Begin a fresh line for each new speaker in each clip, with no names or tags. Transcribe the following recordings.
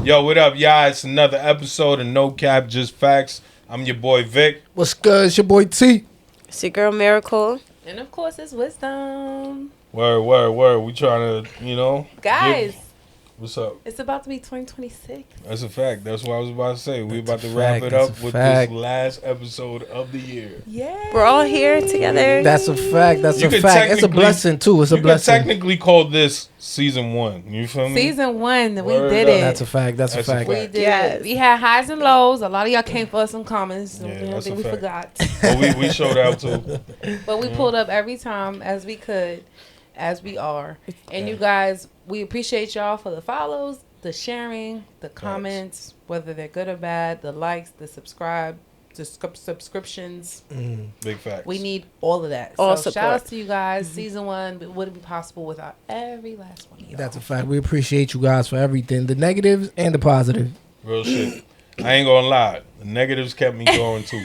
Yo, what up, y'all? It's another episode of No Cap Just Fax. I'm your boy Vic.
What's good? It's your boy T.
It's your girl Miracle.
And of course, it's Wisdom.
Word. We trying to,
Guys,
what's up?
it's about to be 2026.
That's a fact. That's what I was about to say. We about to
a
wrap
fact.
it up
That's a
with
fact.
this last episode of the year.
Yeah.
We're all here together.
That's a fact.
You could
It's a
technically-
blessing too. It's a
You
blessing.
can technically call this season 1. You feel me?
Season 1, we
Word
did
up.
it.
That's a fact. That's a
That's a
fact.
fact.
We did
Yes.
it. We had highs and lows. A lot of y'all came for us some comments. So
Yeah,
I don't
that's
think
a
we
fact.
forgot.
But we showed out too.
But we pulled up every time as we could, as we are. And you guys, we appreciate y'all for the follows, the sharing, the comments, whether they're good or bad, the likes, the subscribes.
Big facts.
We need all of that.
All
So
support.
shout out to you guys. Season 1 wouldn't be possible without every last one of y'all.
That's a fact. We appreciate you guys for everything, the negatives and the positive.
Real shit. I ain't gonna lie. The negatives kept me going too.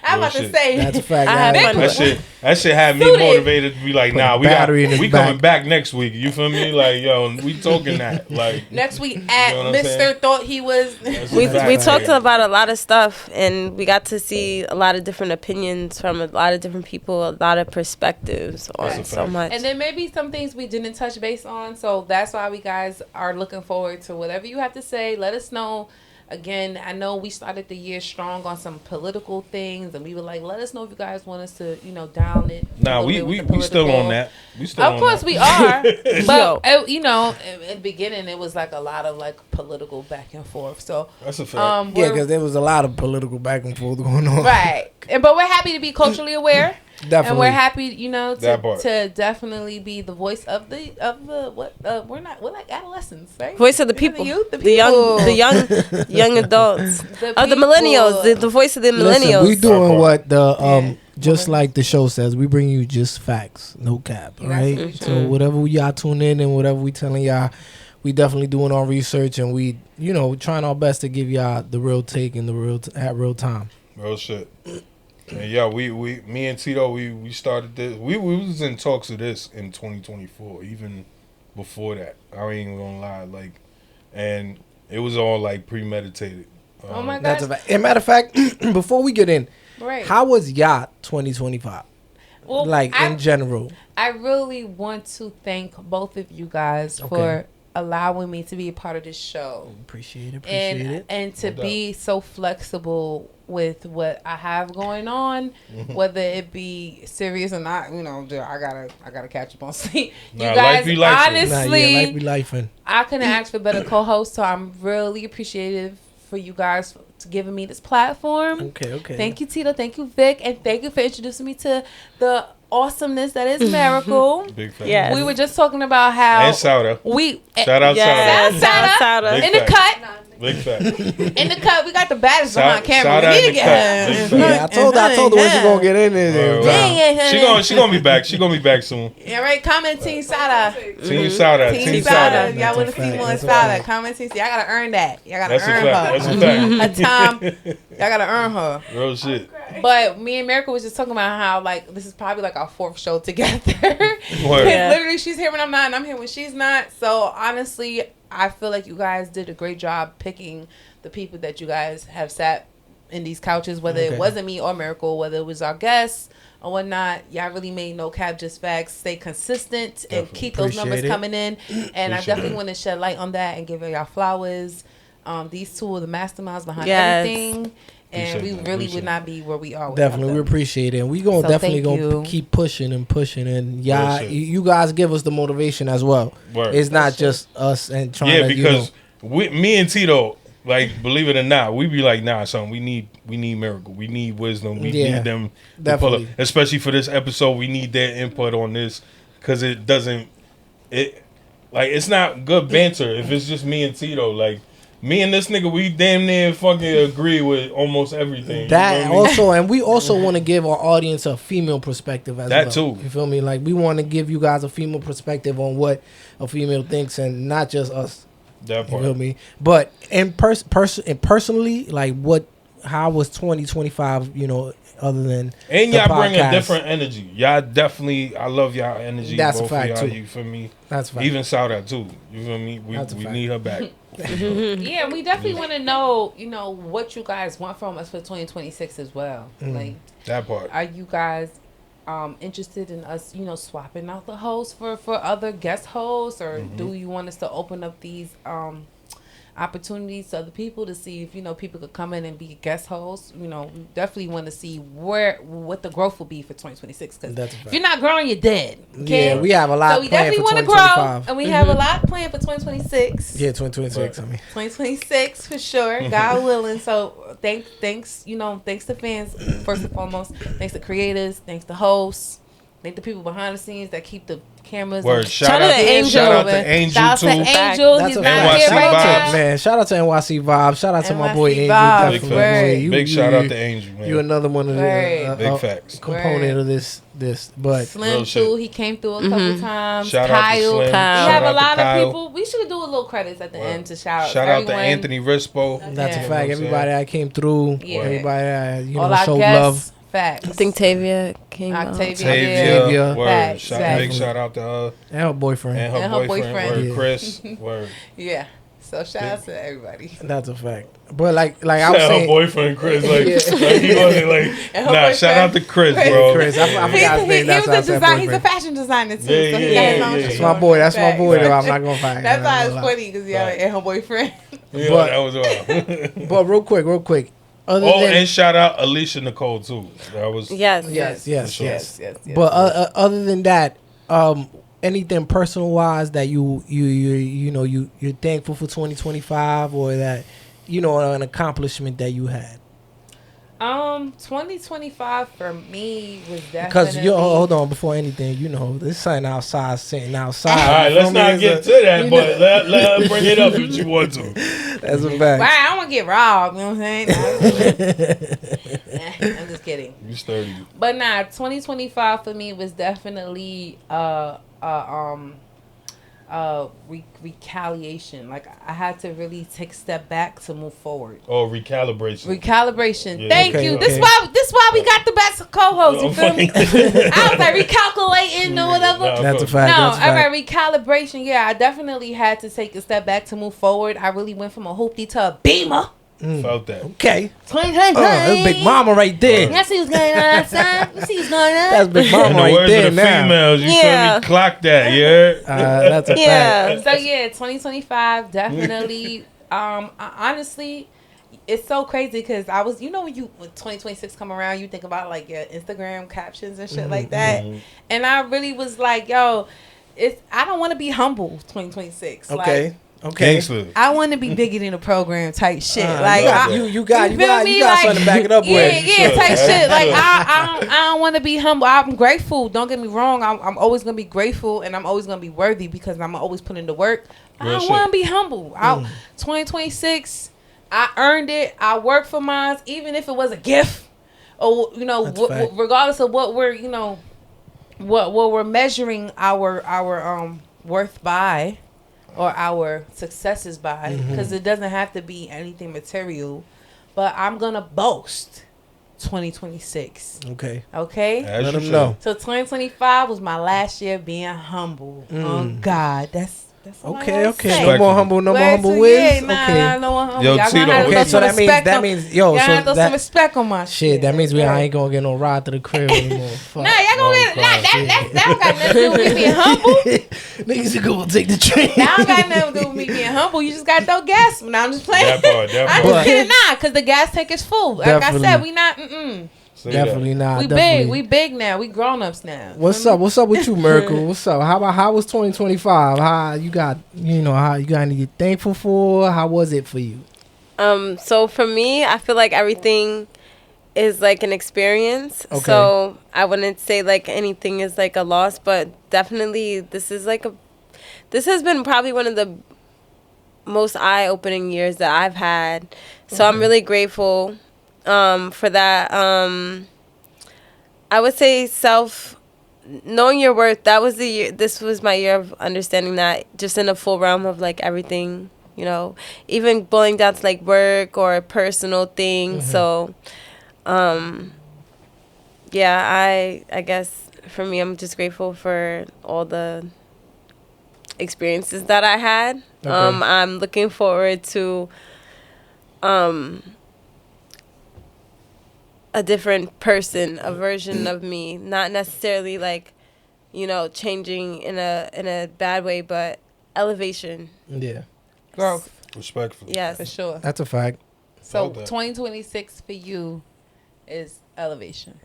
I'm
Real
about to
shit.
say.
That's a fact.
I had
guys.
fun.
That shit had me
Suited.
motivated to be like,
Put
nah,
a
we
battery in his
we
back.
coming back next week. You feel me? Like, yo, we talking that. Like,
Next week
You
at
know what I'm
Mr.
saying?
Thought he was.
that's
We
a fact.
we talked about a lot of stuff, and we got to see a lot of different opinions from a lot of different people, a lot of perspectives
That's
on
a
so
fact.
much.
And then maybe some things we didn't touch base on. So that's why we guys are looking forward to whatever you have to say. Let us know. Again, I know we started the year strong on some political things, and we were like, let us know if you guys want us to, down it. a
Nah,
little
we
bit with
we
the
still
political.
on that. We still
Of
on
course
that.
we are,
Yo.
but in the beginning it was like a lot of like political back and forth. So
That's a fact.
Yeah,
we're-
because there was a lot of political back and forth going on.
right, but we're happy to be culturally aware.
Definitely.
And we're happy,
That part.
to definitely be the voice of the we're like adolescents, right?
Voice of the
We're
people,
the youth,
the young adults, the millennials, the voice of the millennials.
Listen, we doing
That
what the
Yeah.
just like the show says. We bring you just facts, no cap,
Yeah, that's
right?
what we
So whatever y'all tune in and whatever we telling y'all, we definitely doing our research and we, trying our best to give y'all the real take and the at real time.
Real shit. And yeah, me and Tito, we started this. We was in talks of this in 2024, even before that. I ain't gonna lie, like, and it was all like premeditated.
Oh my
That's
God.
a fact. And matter of fact, before we get in,
Right.
how was y'all 2025?
Well,
Like in general.
I really want to thank both of you guys
Okay.
for allowing me to be a part of this show.
Appreciate it.
And to
No
be so flexible with what I have going on, whether it be serious or not, I gotta catch up on sleep.
Nah,
You guys,
life be life.
honestly,
life be lifing.
I couldn't ask for better co-hosts, so I'm really appreciative for you guys to giving me this platform.
Okay.
Thank you, Tito. Thank you, Vic, and thank you for introducing me to the awesomeness that is Miracle.
Big fact.
Yes.
We were just talking about how
And Sauda.
we
Shout out
Yes.
Sauda.
Sada.
Big
in the
fact.
cut.
Big fact.
In the cut, we got the baddest behind camera.
Shout out
We need
in
to
the
get
cut.
her.
Big fact.
Yeah, I told her when she gonna get in there.
Yeah.
She gonna be back. She gonna be back soon.
Yeah, right. Comment Team Sada.
Team Sauda.
Team
Team
Sada.
Sauda.
Y'all want to
That's a
see
fact.
more
That's a
Sada?
fact.
Comment Team. Y'all gotta earn that. Y'all gotta
That's a
earn
fact.
her.
That's a fact.
A time. Y'all gotta earn her.
Real shit.
But me and Miracle was just talking about how like this is probably like our 4th show together.
Word.
Yeah.
Literally, she's here when I'm not, and I'm here when she's not. So honestly, I feel like you guys did a great job picking the people that you guys have sat in these couches, whether
Okay.
it wasn't me or Miracle, whether it was our guests or whatnot. Y'all really made No Cap Just Fax stay consistent and
Definitely.
keep those numbers
Appreciate it.
coming in. And I
Appreciate
definitely
it.
want to shed light on that and give y'all flowers. These two are the masterminds behind
Yes.
everything. And
Appreciate
we
that.
really
Appreciate
would not be where we are. without
Definitely, we
them.
appreciate it. And we gonna
So
definitely
thank
gonna
you.
keep pushing and pushing. And y'all,
shit.
you guys give us the motivation as well.
Word.
It's not just us and trying
Yeah,
to,
because me and Tito, like, believe it or not, we be like, nah, son, we need Miracle, we need Wisdom, we
Yeah,
need them to pull
definitely.
up. Especially for this episode, we need their input on this because it's not good banter if it's just me and Tito. Like, me and this nigga, we damn near fucking agree with almost everything. You
that
know what I mean?
also, and we also want to give our audience a female perspective as
That
well.
too.
You feel me? Like, we want to give you guys a female perspective on what a female thinks, and not just us
That
You
part.
feel me? But personally, like how was 2025, other than
And
the
y'all bring a
podcast?
different energy. Y'all definitely, I love y'all energy.
That's a
both
fact,
of y'all.
too.
You feel me?
That's a fact.
Even shout out too. You feel me?
That's a
We
fact.
need her back.
Yeah, we definitely want to know, what you guys want from us for 2026 as well. Like,
That part.
are you guys interested in us, swapping out the hosts for other guest hosts, or do you want us to open up these opportunities to other people to see if people could come in and be guest hosts? We definitely want to see what the growth will be for 2026. Because
That's a
if
fact.
you're not growing, you're dead. Okay?
Yeah, we have a lot
So we
planned
definitely
for
want to grow,
2025.
and we have a lot planned for 2026.
Yeah, 2026. I mean,
2026 for sure, God willing. So thanks, thanks to fans first and foremost. Thanks to creators. Thanks to hosts. Thank the people behind the scenes that keep the cameras.
Word.
Shout out to Angel.
Shout out to Angel
Shout out
too.
to Angel.
that's
He's
a
not
fact.
here
NYC
right
vibes.
now.
Man, shout out to NYC Vibe. Shout out to my boy
NYC
Angel.
Vibes.
Big
Definitely.
facts.
You-
Big
you-
shout out
you-
to Angel, man.
You another one of the
Word.
Big facts.
component
Word.
of this. But
Slim
Real shit.
too. He came through a couple times.
Shout out to
Kyle.
Slim.
We
Kyle.
have
Shout
a
out to
lot
Kyle.
of people. We should do a little credits at the
Word.
end to shout
Shout out
everyone.
to Anthony Rispo.
that's
Yeah.
a fact. Everybody that came through.
Yeah.
Everybody that
All our
showed
guests.
love.
Facts.
I think Tavia came
Octavia.
out.
Tavia.
Tavia. Word.
Facts.
Big
Facts.
shout out to her
And her boyfriend.
and her
And her
boyfriend.
boyfriend.
Word.
Yeah.
Chris. Word.
Yeah. So shout out to everybody.
That's a fact. But like I was
Shout out her
saying,
boyfriend Chris. Like,
Yeah.
like he wasn't like.
And her
Nah, shout out to Chris, bro.
Chris, I forgot his name.
He
That's
was
why I
a
said
design. He's a
boyfriend.
fashion designer too.
Yeah,
so he
yeah,
got his
yeah,
own
yeah.
shit
That's my
going
boy.
on.
That's my
Facts.
boy. Though I'm not gonna fight.
That's why
I'm
it's
not gonna
funny because y'all
Right.
and her boyfriend.
Yeah,
But-
that was wild.
lie. But real quick. Other
Oh,
than
and shout out Alicia Nicole too. That was
Yes.
yes.
Yes.
But other than that, anything personal wise that you're thankful for 2025, or that an accomplishment that you had.
2025 for me was definitely
Because hold on, before anything, this something outside, sitting outside.
all right.
You
Let's
feel me?
not
It's
get
a-
to that, but let her bring it up if you want to.
That's a fact.
Right, I don't want to get robbed. You know what I'm saying? I'm just kidding.
You sturdy.
But nah, 2025 for me was definitely recalibration. Like I had to really take a step back to move forward.
Oh, recalibration.
Recalibration.
Yeah.
Thank
Okay,
you.
okay.
This why we got the best co-host. You feel me? I was like recalculating or whatever.
Nah,
That's a
fuck.
fact.
No,
That's a
all
fact.
right, recalibration. Yeah, I definitely had to take a step back to move forward. I really went from a hoopty to a beamer.
Felt that.
Okay.
2020.
That's Big Mama right there.
You see what's going on outside? You see what's going on?
That's Big
In
Mama
the
right
words
there
of the
now.
females, you feel
Yeah.
me? Clock that, yeah.
That's a fact.
Yeah.
So yeah, 2025 definitely. Honestly, it's so crazy because I was, when 2026 come around, you think about like your Instagram captions and shit like that, and I really was like, yo, I don't want to be humble 2026.
Okay.
Like,
Okay.
Gangsta.
I want to be bigger than the program type shit. Like
you got
feel me?
something to back it up
Yeah,
with.
yeah, type
Yeah.
shit. Like I don't want to be humble. I'm grateful. Don't get me wrong. I'm always gonna be grateful, and I'm always gonna be worthy because I'm always putting in the work. I
Real
don't
shit.
want to be humble. 2026, I earned it. I worked for mine, even if it was a gift, or
That's a fact.
regardless of what we're what we're measuring our worth by. Or our successes by, because it doesn't have to be anything material, but I'm gonna boast 2026.
Okay.
Okay,
As
Let
you
them
should.
know.
so 2025 was my last year being humble. Oh God, that's all I
Okay.
gotta
Okay.
say.
No more humble. No more
Word
humble
to-
whiz.
yeah, nah,
Okay.
nah, no more humble.
Yo,
Y'all
Tito,
gonna have to
okay,
throw
so
some
that means-
respect
that
on-
means- yo,
y'all
so
gotta throw
that-
some respect on my
Shit, that means
Right.
I ain't gonna get no ride to the crib anymore. Fuck.
Nah, y'all gonna get that don't got nothing to do with me being humble.
Niggas are gonna take the train.
That don't got nothing to do with me being humble. You just gotta throw gas. Now I'm just playing.
That part, that
I'm
part.
just kidding, because the gas tank is full. Like I said,
Definitely.
we not.
Say
Definitely not.
We
definitely.
big. We big now. We grown ups now.
What's up? What's up with you, Miracle? What's up? How was 2025? How you got anything thankful for? How was it for you?
So for me, I feel like everything is like an experience.
Okay.
So I wouldn't say like anything is like a loss, but definitely this has been probably one of the most eye-opening years that I've had. So I'm really grateful for that. I would say knowing your worth. That was the year. This was my year of understanding that, just in a full realm of like everything you know, even boiling down to like work or personal things. So, yeah, I guess for me, I'm just grateful for all the experiences that I had.
Okay.
I'm looking forward to a different person, a version of me, not necessarily like, you know, changing in a bad way, but elevation.
Yeah,
Growth,
Respectfully.
Yes.
for sure.
that's a fact.
So
Felt that.
2026 for you is elevation.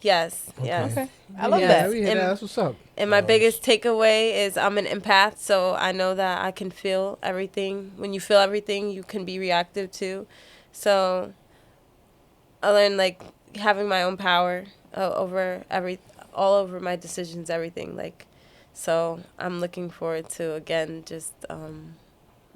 Yes.
Okay.
Yes.
Okay. I love
Yes.
that.
We hear
And-
that. That's what's up.
And my biggest takeaway is I'm an empath, so I know that I can feel everything. When you feel everything, you can be reactive too. So I learned like having my own power over all over my decisions, everything. Like, so I'm looking forward to again just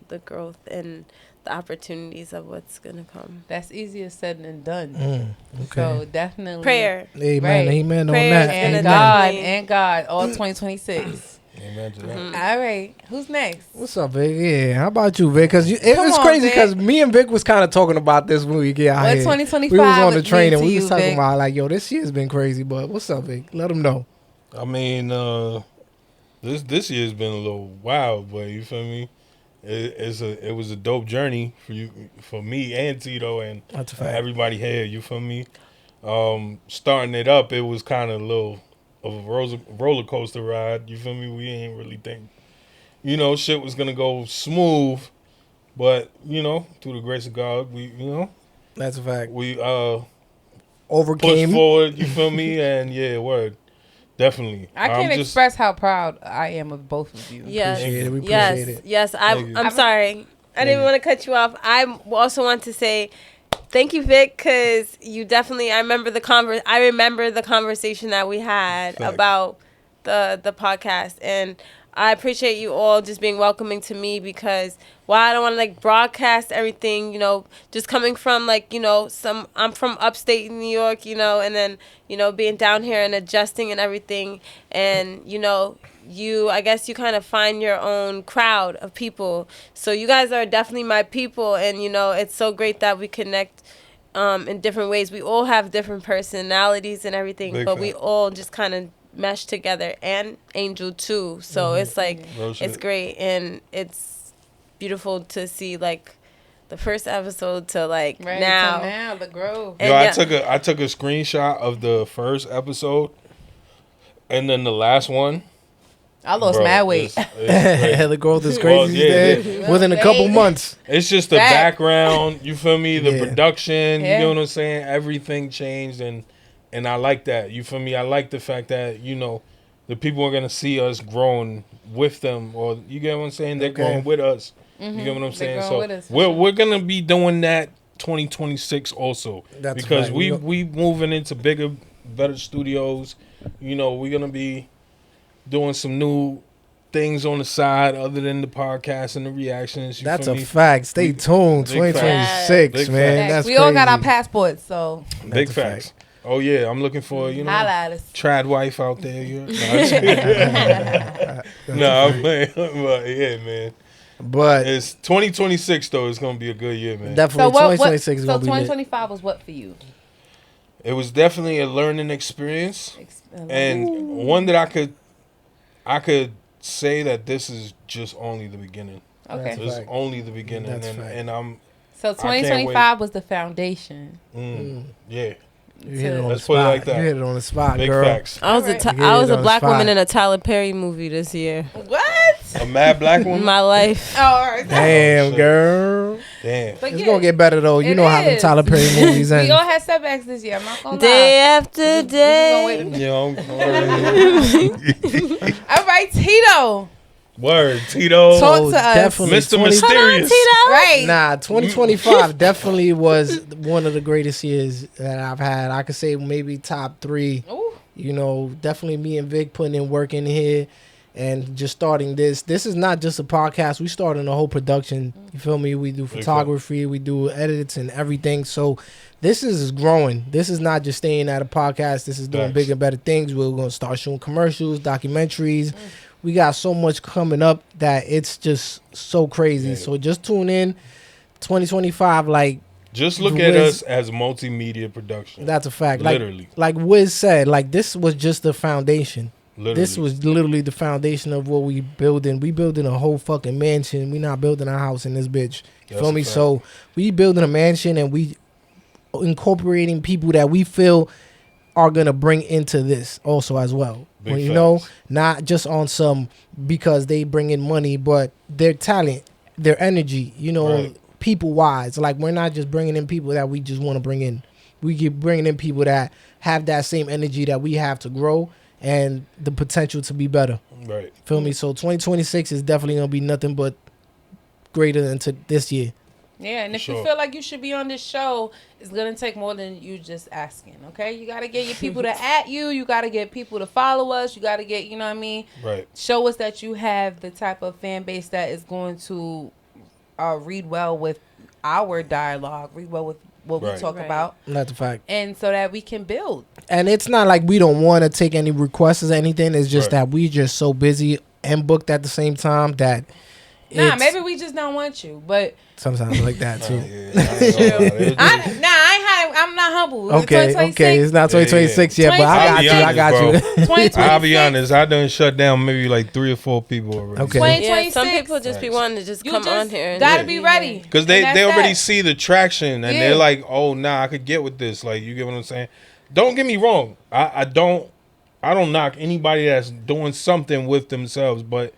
the growth and the opportunities of what's gonna come.
That's easier said than done.
Okay.
So definitely
Prayer.
Amen.
Right.
Amen on
Prayers
that.
and
And
gonna
Amen.
God,
definitely-
all 2026.
Amen to that.
All right. Who's next?
What's up, Vic? Yeah, how about you, Vic? Because it
Come
was
on,
crazy
Vic.
because me and Vic was kind of talking about this when we get out
What
here.
2025
We was on the train
mean
and
to
we
you,
was talking
Vic?
about like, yo, this year's been crazy. But what's up, Vic? Let them know.
I mean, this year's been a little wild, but you feel me? It was a dope journey for me and Tito and
That's a fact.
everybody here. You feel me? Starting it up, it was kind of a little of a roller coaster ride. You feel me? We ain't really think, you know, shit was gonna go smooth, but you know, through the grace of God,
That's a fact.
we pushed
Overcame.
forward. You feel me? And yeah, word, definitely.
I can't express how proud I am of both of you.
Yes.
Appreciate it. We
yes.
appreciate it.
Yes.
Thank you.
I'm sorry. I didn't
you.
want to cut you off. I also want to say thank you, Vic, because you definitely. I remember the conversation that we had
Fact.
about the podcast, and I appreciate you all just being welcoming to me because while I don't want to like broadcast everything, you know, just coming from like, you know, I'm from upstate New York, you know, and then, you know, being down here and adjusting and everything, and you know, I guess you kind of find your own crowd of people. So you guys are definitely my people, and you know, it's so great that we connect in different ways. We all have different personalities and everything,
Big
but we
fact.
all just kind of mesh together, and Angel too. So it's like
Real
it's
shit.
great, and it's beautiful to see like the first episode to like
Right
now.
the growth.
And
Yo,
yeah.
I took a screenshot of the first episode, and then the last one.
I lost
Bro,
mad weight.
it's crazy.
The growth is
Well,
crazy
yeah,
there within a couple
Baby.
months.
It's just the
Fact.
background. You feel me? The
Yeah.
production.
Yeah.
You know what I'm saying? Everything changed, and I like that. You feel me? I like the fact that you know the people are gonna see us growing with them, or you get what I'm saying? They're
Okay.
growing with us. You get what I'm
They're
saying?
growing
So
with us, for
we're gonna be doing that 2026 also
That's a
because
fact.
we moving into bigger, better studios. You know, we're gonna be doing some new things on the side other than the podcast and the reactions. You
That's
feel
a
me?
fact. Stay
We-
tuned.
big facts.
2026,
Big
man.
facts.
That's
we all got our
crazy.
passports, so
Big
That's a
facts.
fact.
Oh yeah, I'm looking for you know
holla at us.
trad wife out there. You no, I'm playing, but yeah, man.
But
It's 2026 though. It's gonna be a good year, man.
definitely
So what?
2026 is
So
gonna be lit.
2025 was what for you?
It was definitely a learning experience, and one that I could say that this is just only the beginning.
Okay.
That's
This is
fact.
only the beginning,
That's
and,
fact.
and I'm
So
can't
2025 was the foundation.
yeah,
You hit it on
Let's
the
put it
spot.
like that.
You hit it on the spot,
big
girl.
facts.
I was
Alright.
Yeah,
I was
that
a
was
black
fine.
woman in a Tyler Perry movie this year.
What?
A mad black
In
woman.
my life.
Oh, all right.
Damn,
shit.
girl.
Damn.
But
It's
yeah,
gonna get better though. You
it
know how them
is.
Tyler Perry movies
we
end.
all had setbacks this year. I'm not gonna
Day
lie.
after
We just gonna wait.
day.
Yo,
All right, Tito.
word, Tito.
Talk
So
to us.
definitely
Mr.
20
Mysterious.
Right.
Nah, 2025 definitely was one of the greatest years that I've had. I could say maybe top 3.
Ooh.
You know, definitely me and Vic putting in work in here and just starting this. This is not just a podcast. We starting a whole production. You feel me? We do photography, we do edits and everything. So this is growing. This is not just staying at a podcast. This is doing
Facts.
bigger and better things. We're going to start shooting commercials, documentaries. We got so much coming up that it's just so crazy.
Yeah.
So just tune in. 2025, like.
Just look at us as multimedia production.
That's a fact.
Literally.
Like Wiz said, like this was just the foundation.
Literally.
This was literally the foundation of what we building. We building a whole fucking mansion. We not building a house in this bitch. You feel me? So we building a mansion and we incorporating people that we feel are gonna bring into this also as well.
Big
When, you
facts.
know, not just on some because they bring in money, but their talent, their energy. You know,
Right.
people wise. Like we're not just bringing in people that we just want to bring in. We keep bringing in people that have that same energy that we have to grow and the potential to be better.
Right.
Feel me? So 2026 is definitely gonna be nothing but greater than to this year.
Yeah, and if you
Sure.
feel like you should be on this show, it's gonna take more than you just asking. Okay, you gotta get your people to at you. You gotta get people to follow us. You gotta get, you know what I mean?
Right.
Show us that you have the type of fan base that is going to read well with our dialogue, read well with what we
Right.
talk
Right.
about,
That's a fact.
and so that we can build.
And it's not like we don't want to take any requests or anything. It's just
Right.
that we just so busy and booked at the same time that
Nah,
it's
maybe we just don't want you, but
sometimes like that too.
I'm not humble.
Okay,
2026,
it's not 2026 yet, but
I'll
I
be
got you. I
honest,
got you.
2026.
I'll be honest. I done shut down maybe like 3 or 4 people already.
Okay.
Yeah, some
2026.
people just be
Right.
wanting to just
You
come
just
on here. And
gotta be ready.
Because
And
they
that's
already
that.
see the traction and
Yeah.
they're like, oh, nah, I could get with this. Like, you get what I'm saying? Don't get me wrong. I don't knock anybody that's doing something with themselves, but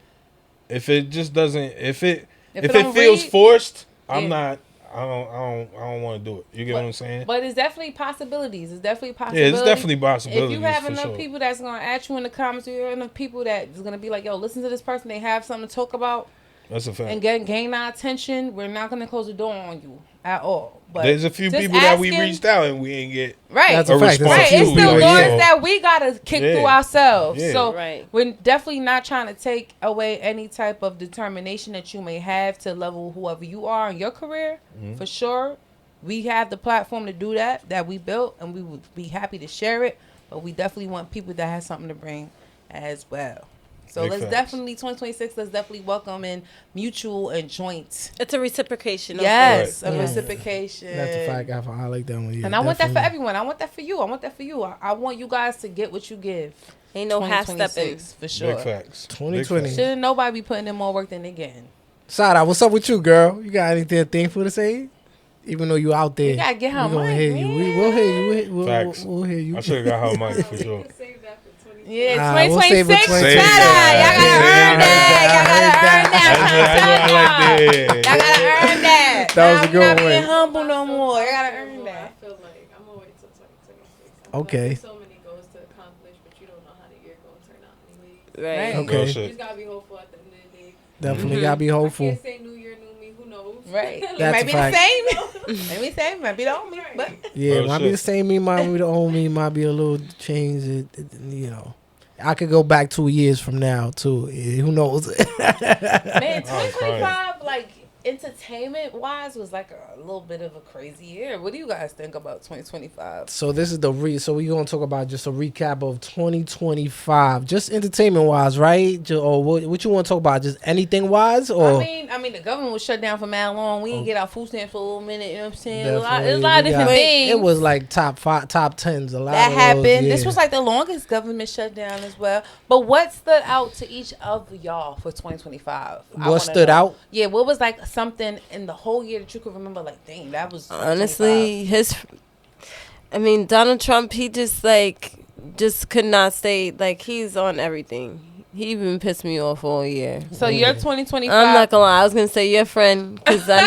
if it just doesn't, if it
don't
feels
read,
forced, I'm
yeah.
not. I don't want to do it. You get what I'm saying?
But it's definitely possibilities. It's definitely
Yeah,
possibilities.
it's definitely possibilities.
If you have
for
enough
sure.
people that's gonna at you in the comments, or enough people that is gonna be like, "Yo, listen to this person. They have something to talk about
That's a fact.
and gain our attention." We're not gonna close the door on you at all. But
There's a few
just
people that we
asking-
reached out and we ain't get
right.
That's
a
a fact.
response
Right,
to.
it's
We
still
like,
doors
yo,
that we gotta kick
Yeah.
through ourselves.
Yeah.
So
Right.
we're definitely not trying to take away any type of determination that you may have to level whoever you are in your career.
Mm-hmm.
For sure, we have the platform to do that we built, and we would be happy to share it. But we definitely want people that have something to bring as well. So
Big
let's
facts.
definitely 2026. Let's definitely welcome in mutual and joint.
It's a reciprocation. of
Yes,
Right.
a
Yeah.
reciprocation.
That's a fact. I like that one. Yeah,
And I want that for
definitely.
everyone. I want that for you. I want that for you. I want you guys to get what you give.
Ain't no half stepping.
2026, for sure.
Big facts.
2020.
Big facts.
Shouldn't nobody be putting in more work than they getting.
Sada, what's up with you, girl? You got anything thankful to say? Even though you out there,
We gotta get her
we gonna
mic,
hear you. We'll hear you.
Facts.
We'll hear you.
I should have got her mic for sure.
Yeah,
We'll save it
2026.
for
Save it.
Shout out. Y'all gotta earn that.
That's what I like to hear.
Y'all gotta earn that.
That was a
Now
good
we not
one.
being humble no more. Y'all gotta earn that.
I feel like I'm gonna wait till 2026.
Okay.
There's so many goals to accomplish, but you don't know how the year gonna turn out anyway.
Right.
Right.
Okay.
Real
You
shit.
just gotta be hopeful at the end of the day.
Definitely gotta be
I
hopeful.
can't say new year, new me. Who knows?
Right.
Like,
That's
Might
a
be
fact.
the same. Might be the same. Might be the only. But
Yeah,
Real
might be
shit.
the same me, might be the old me, might be a little change. You know, I could go back 2 years from now too. Yeah, who knows?
man,
I'm
2025, like entertainment wise, was like a little bit of a crazy year. What do you guys think about 2025?
So this is so we're gonna talk about just a recap of 2025, just entertainment wise, right? Or what you want to talk about? Just anything wise, or
I mean, the government was shut down for mad long. We didn't get our food stamps for a little minute. You know what I'm saying? There's a lot of
Definitely.
different
We got-
things.
It was like top 5, top 10s. A lot
that
of
happened.
Those,
This
yeah.
was like the longest government shutdown as well. But what stood out to each of y'all for 2025?
What stood out?
Yeah, what was like something in the whole year that you could remember? Like, dang, that was 2025.
Honestly, Donald Trump, he just could not stay, like, he's on everything. He even pissed me off all year.
So your 2025.
I'm not gonna lie, I was gonna say your friend, because I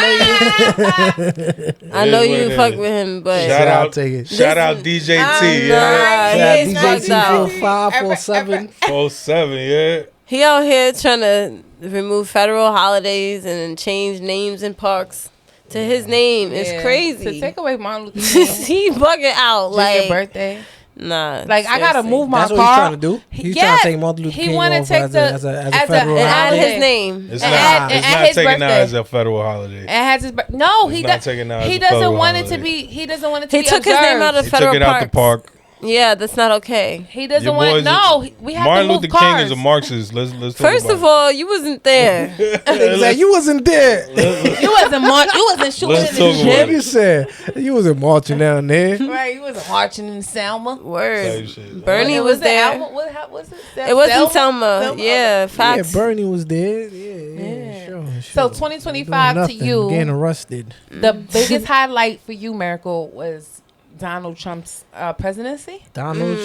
know
It is
you
what it
fuck
is.
with him, but
Shout
I'll
out,
take it.
shout out DJT.
I'm
Yeah,
not.
Yeah,
He's
DJ
fucked out.
245, 47.
47. Yeah.
He out here trying to remove federal holidays and then change names in parks to his name. It's
Yeah.
crazy.
To take away Martin Luther King.
He bugging out.
Your
Like,
birthday.
nah.
Like, I gotta
seriously.
move my
That's what
car.
he's trying to do. He's trying to take Martin Luther
he
King
wanna
off
take
as
the-
a federal
And add
holiday.
his name.
It's
And
not.
add-
It's
and
not
his
taken out
birthday.
as a federal holiday.
And has his no,
It's
he
not
does.
taken out as
He
a
doesn't
federal
want it to
holiday.
be. He doesn't want it to
He
be
took his name out of
He
federal
took it out the
parks.
park.
Yeah, that's not okay.
He doesn't
Your
want.
boys-
No, we have
Martin
to move
Luther
cars.
King is a Marxist. Let's talk
First
about
of all, you wasn't there.
Exactly. You wasn't there.
You wasn't shooting
Let's
in
talk
the
about
What
gym.
you said? You wasn't marching down there.
Right, you wasn't marching in Selma.
Word.
Type shit.
Bernie
What-
was
it
there.
Alma? What was it?
It wasn't Selma.
Selma?
Yeah, facts.
Yeah, Bernie was there. Yeah,
Yeah.
sure.
So
Doing
2025 to
nothing,
you,
getting arrested.
the biggest highlight for you, Miracle, was Donald Trump's presidency.
Donald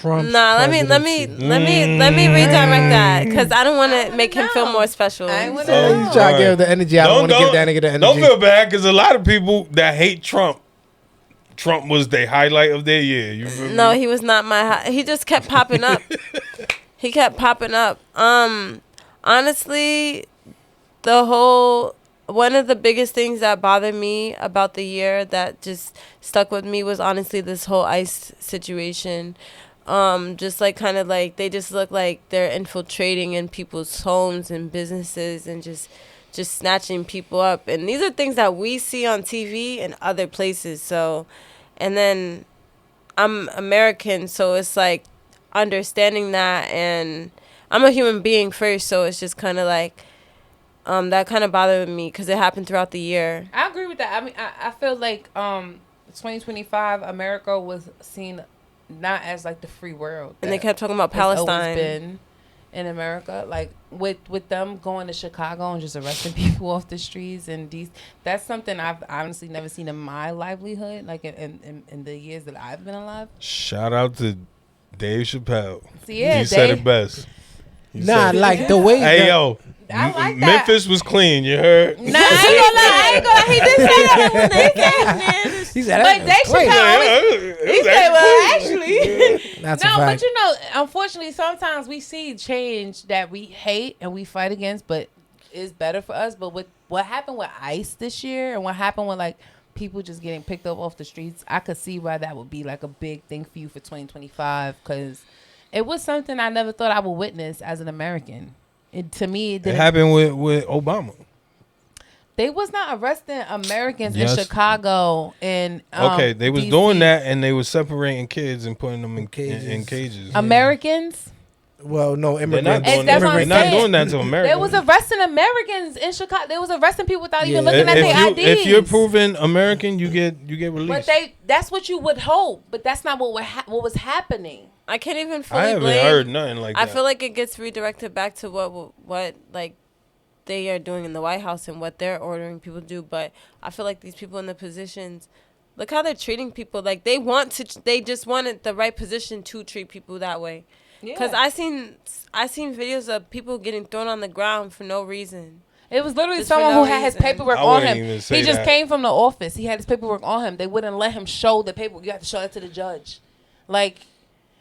Trump.
Nah, let me redirect that because I don't want
I
to
wanna
make him feel
know.
more special.
I wanna
Yeah,
know.
you try to give the energy. I don't want to give that nigga the energy.
Don't feel bad because a lot of people that hate Trump was the highlight of their year. You feel
No,
me?
he was not he just kept popping up. He kept popping up. Honestly, one of the biggest things that bothered me about the year that just stuck with me was honestly this whole ICE situation. Just like kind of like they just look like they're infiltrating in people's homes and businesses and just snatching people up. And these are things that we see on TV and other places. So, and then I'm American, so it's like understanding that, and I'm a human being first, so it's just kind of like that kind of bothered me because it happened throughout the year.
I agree with that. I mean, I feel like 2025 America was seen not as like the free world,
And they kept talking about
it's always
Palestine.
been in America, like with them going to Chicago and just arresting people off the streets, and that's something I've honestly never seen in my livelihood, like in the years that I've been alive.
Shout out to Dave Chappelle.
So yeah,
he said it best. He
Nah,
said-
like the way.
Hey
that-
yo,
I like that.
Memphis was clean. You heard?
Nah, I ain't gonna lie.
He did say that when they came in.
He said,
But
"That's
Dave
great."
Chappelle- He said, well, actually.
That's
No,
a fact.
but you know, unfortunately, sometimes we see change that we hate and we fight against, but is better for us. But with what happened with ICE this year and what happened with like people just getting picked up off the streets, I could see why that would be like a big thing for you for 2025, because it was something I never thought I would witness as an American. To me,
It
didn't-
happened with Obama.
they was not arresting Americans
Yes.
in Chicago and
Okay, they was
DC.
doing that, and they was separating kids and putting them in
Cages.
cages.
Americans.
Well, no,
They're not
immigrants.
doing
that's
that.
what
They're
I'm
not
saying.
doing that to America.
They was arresting Americans in Chicago. They was arresting people without even
Yeah.
looking at their IDs.
If you're proven American, you get released.
But that's what you would hope. But that's not what was happening.
I can't even fully
I haven't
blame.
heard nothing like that.
I feel like it gets redirected back to what like they are doing in the White House and what they're ordering people to do. But I feel like these people in the positions, look how they're treating people. Like they just wanted the right position to treat people that way. Because I seen videos of people getting thrown on the ground for no reason.
It was literally
Just for
someone
no
who had his
reason.
paperwork
I
on
wouldn't
him.
even say
He just
that.
came from the office. He had his paperwork on him. They wouldn't let him show the paperwork. You have to show that to the judge. Like,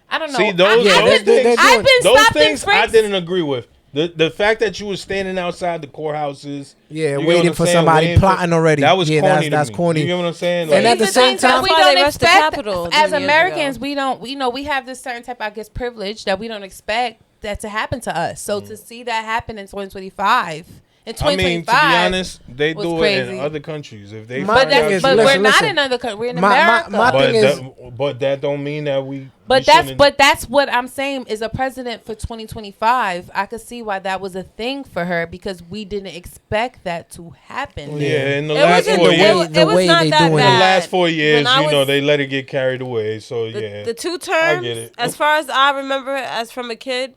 I don't know.
See, those
they're
things,
I've been
those
stopped in
things I
Sprints.
didn't agree with. The fact that you was standing outside the courthouses,
Yeah,
you get
waiting
what I'm
for
saying?
somebody
Waiting for-
plotting already.
That was
Yeah,
corny.
that's
to me.
corny.
You get what I'm saying?
And
Like,
at the
These are
same
things that
time-
we
That's why
don't
they rushed the
expect
Capitol
as
years ago.
Americans. We don't. We have this certain type, I guess, privilege that we don't expect that to happen to us. So to see that happen in 2025,
I mean, to be
2025,
honest, they
was
do it
crazy.
in other countries. If they
My
but
find
thing
out
is,
but
you-
we're
listen,
not
listen.
in other countries. We're in
My-
America.
my thing is-
but that don't mean that we.
But
we shouldn't-
that's what I'm saying is a president for 2025. I could see why that was a thing for her because we didn't expect that to happen.
Yeah, in the
It
last
wasn't.
4
the
years,
way-
It
the
was
way
not
they
that
doing it.
in the
bad.
last 4 years,
When I
you know,
was-
they let it get carried away. So
The,
yeah,
the two
I
terms,
get it.
as far as I remember as from a kid,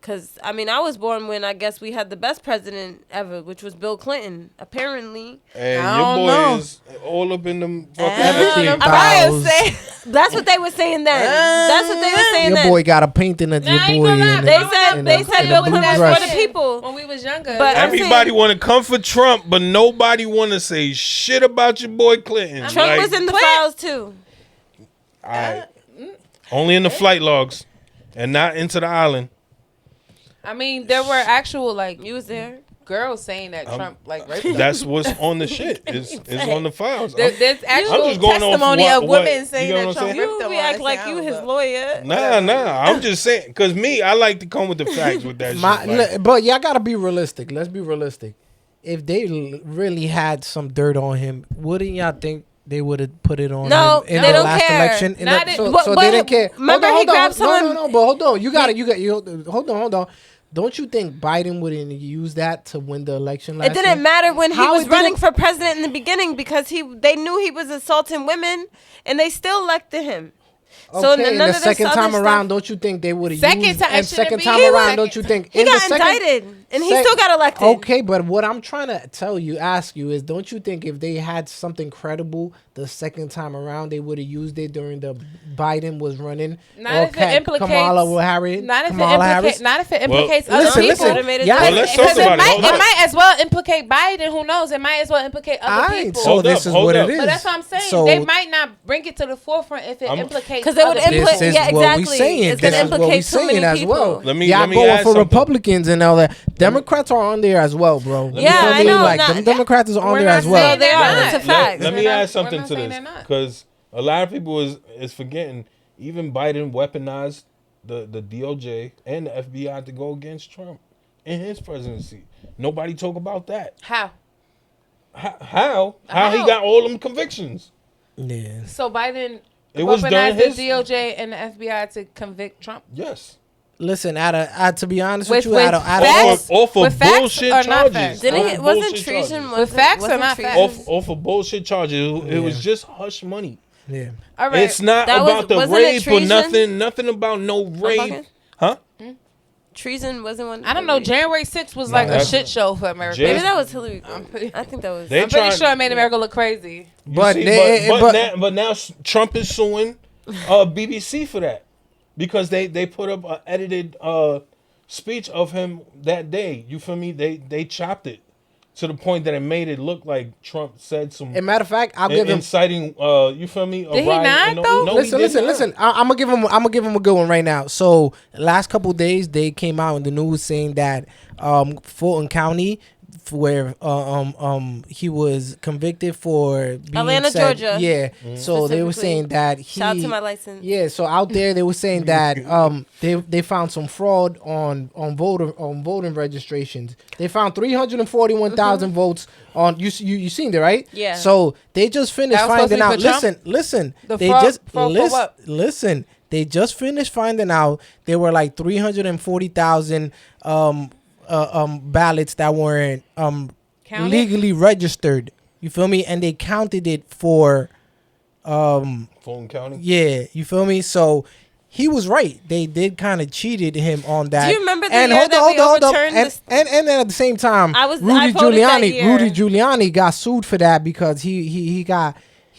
because, I mean, I was born when I guess we had the best president ever, which was Bill Clinton, apparently.
and
I
your
don't
boy
know.
is all up in them.
Epstein
I'm
files.
saying, that's what they were saying then. That's what they were saying
Your
then.
boy got a painting of your
Nah, I ain't
boy.
gonna lie.
in
They
a-
said
in
they
a-
said
in a
Bill
blue
Clinton was
dress.
for the people.
When we was younger,
But I'm
Everybody
saying-
want to come for Trump, but nobody want to say shit about your boy Clinton.
Trump
Like,
was in the files too.
alright. Only in the flight logs, and not into the island.
I mean, there were actual like
You was there.
girls saying that Trump like raped them.
That's what's on the shit. It's on the files.
There's actual
just going off
testimony
what-
of
what-
women
you
saying
know
that
what I'm
Trump
saying?
ripped
You
them.
react like you his lawyer.
Nah. I'm just saying, because me, I like to come with the facts with that
My,
shit. Like,
but y'all gotta be realistic. Let's be realistic. If they really had some dirt on him, wouldn't y'all think they would have put it on
No,
him in
they
the
don't
last
care.
election. So
But
they didn't care.
remember he grabbed someone-
No, but hold on. You hold on. Don't you think Biden wouldn't use that to win the election last
It didn't
year?
matter when he
How
was
it
running
didn't-
for president in the beginning because they knew he was assaulting women and they still elected him. So
Okay, and
none
the
of this
second
other
time
stuff-
around, don't you think they would have
Second
used?
time- it
And
shouldn't
second
be
time
used.
around, don't you think?
He
in the
got
second-
indicted and he
Sec-
still got elected.
Okay, but what I'm trying to ask you is, don't you think if they had something credible the second time around, they would have used it during the Biden was running?
Not
or
if it implicates
Kamala Harris.
Not if
Kamala Harris?
it implicates other
listen,
people.
listen.
Yeah,
Well, let's talk
Because
about it. Hold
it
up.
might as well implicate Biden. Who knows? It might as well implicate other
Aight,
people.
so
Hold
this
up,
is
hold
what
up.
it is.
But that's what I'm saying.
So
They might not bring it to the forefront if it implicates
Because they would
other people.
implicate.
This is
Yeah,
what we
exactly.
saying.
It's going
This
to
is what we
implicate too
saying
many
as
people.
well.
Let me
Y'all
add
going for
something.
Republicans and all that. Democrats are on there as well, bro.
Yeah,
You feel
I
me?
know.
Like
Not-
them Democrats is on
We're
there
not
as well.
saying
They are.
they're
That's a
not.
fact.
Let me
We're
add
not
something to
saying
this
they're not.
because a lot of people is forgetting. Even Biden weaponized the DOJ and the FBI to go against Trump in his presidency. Nobody talk about that.
How?
How he
How?
got all them convictions?
Yeah.
So Biden
It was during
weaponized the
his
DOJ and the FBI to convict Trump?
yes.
Listen, to be honest with
With-
you,
with
out of
facts?
Off of
With facts
bullshit
or not
charges.
facts?
Didn't
Off
it?
of
Wasn't
bullshit
treason?
charges.
Was
With facts or
wasn't
not
treason?
facts?
Off of bullshit charges. It was
Yeah.
just hush money.
yeah.
All right.
It's not
That
about the
wasn't it
rape or
treason?
nothing. Nothing about no rape.
bugging?
Huh?
Treason wasn't one.
I don't know. January 6th was like a
that's-
shit show for America.
Jan-
Maybe that was Hillary.
I'm pretty-
I think that was.
They
I'm pretty
trying-
sure it made America look crazy.
You
But
see,
they-
but now Trump is suing BBC for that because they put up an edited speech of him that day. You feel me? They chopped it to the point that it made it look like Trump said some
As a matter of fact, I'll give him.
inciting. You feel me?
Did he not, though?
Listen. I'm gonna give him a good one right now. So last couple days they came out in the news saying that Fulton County, where he was convicted for being
Atlanta, Georgia.
Yeah. So they were
Specifically.
saying that he.
Shout out to my license.
Yeah, so out there they were saying that they found some fraud on voting registrations. They found 341,000 votes on you seen it, right?
Yeah.
So they just finished
That was supposed
finding
to be
out.
for Trump?
Listen.
The
They
fraud-
just
fraud for what?
listen. They just finished finding out there were like 340,000 ballots that weren't
Counted?
legally registered. You feel me? And they counted it for
Fulton County.
yeah, you feel me? So he was right. They did kind of cheated him on that.
Do you remember the year that we overturned this-
And then at the same time,
I
Rudy
voted that
Giuliani,
year.
Rudy Giuliani got sued for that because he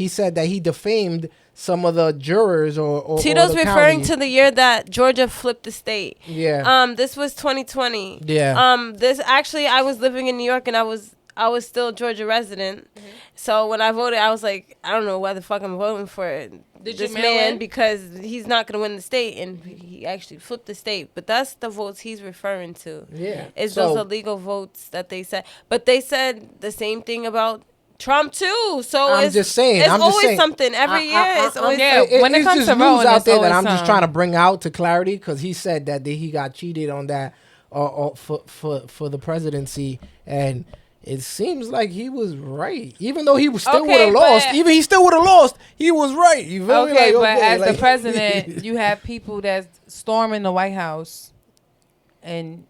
said that he defamed some of the jurors or
Tito's
the
referring
county.
to the year that Georgia flipped the state.
Yeah.
This was 2020.
Yeah.
This actually, I was living in New York and I was still a Georgia resident. So when I voted, I was like, I don't know why the fuck I'm voting for
Did
this
you mail
man
in?
because he's not gonna win the state, and he actually flipped the state. But that's the votes he's referring to.
Yeah.
Is
So-
those illegal votes that they said? But they said the same thing about Trump too. So
I'm
it's
just saying.
It's
I'm just
always
saying.
something every year. It's always
Yeah, when it
it's
comes
just
to
news
voting,
out
it's
there that
always
I'm just
some.
trying to bring out to clarity because he said that he got cheated on that for the presidency, and it seems like he was right, even though he was still
Okay,
would have lost.
but-
Even he still would have lost. He was right. You feel me?
Okay,
Like,
but as the
like-
president, you have people that's storming the White House, and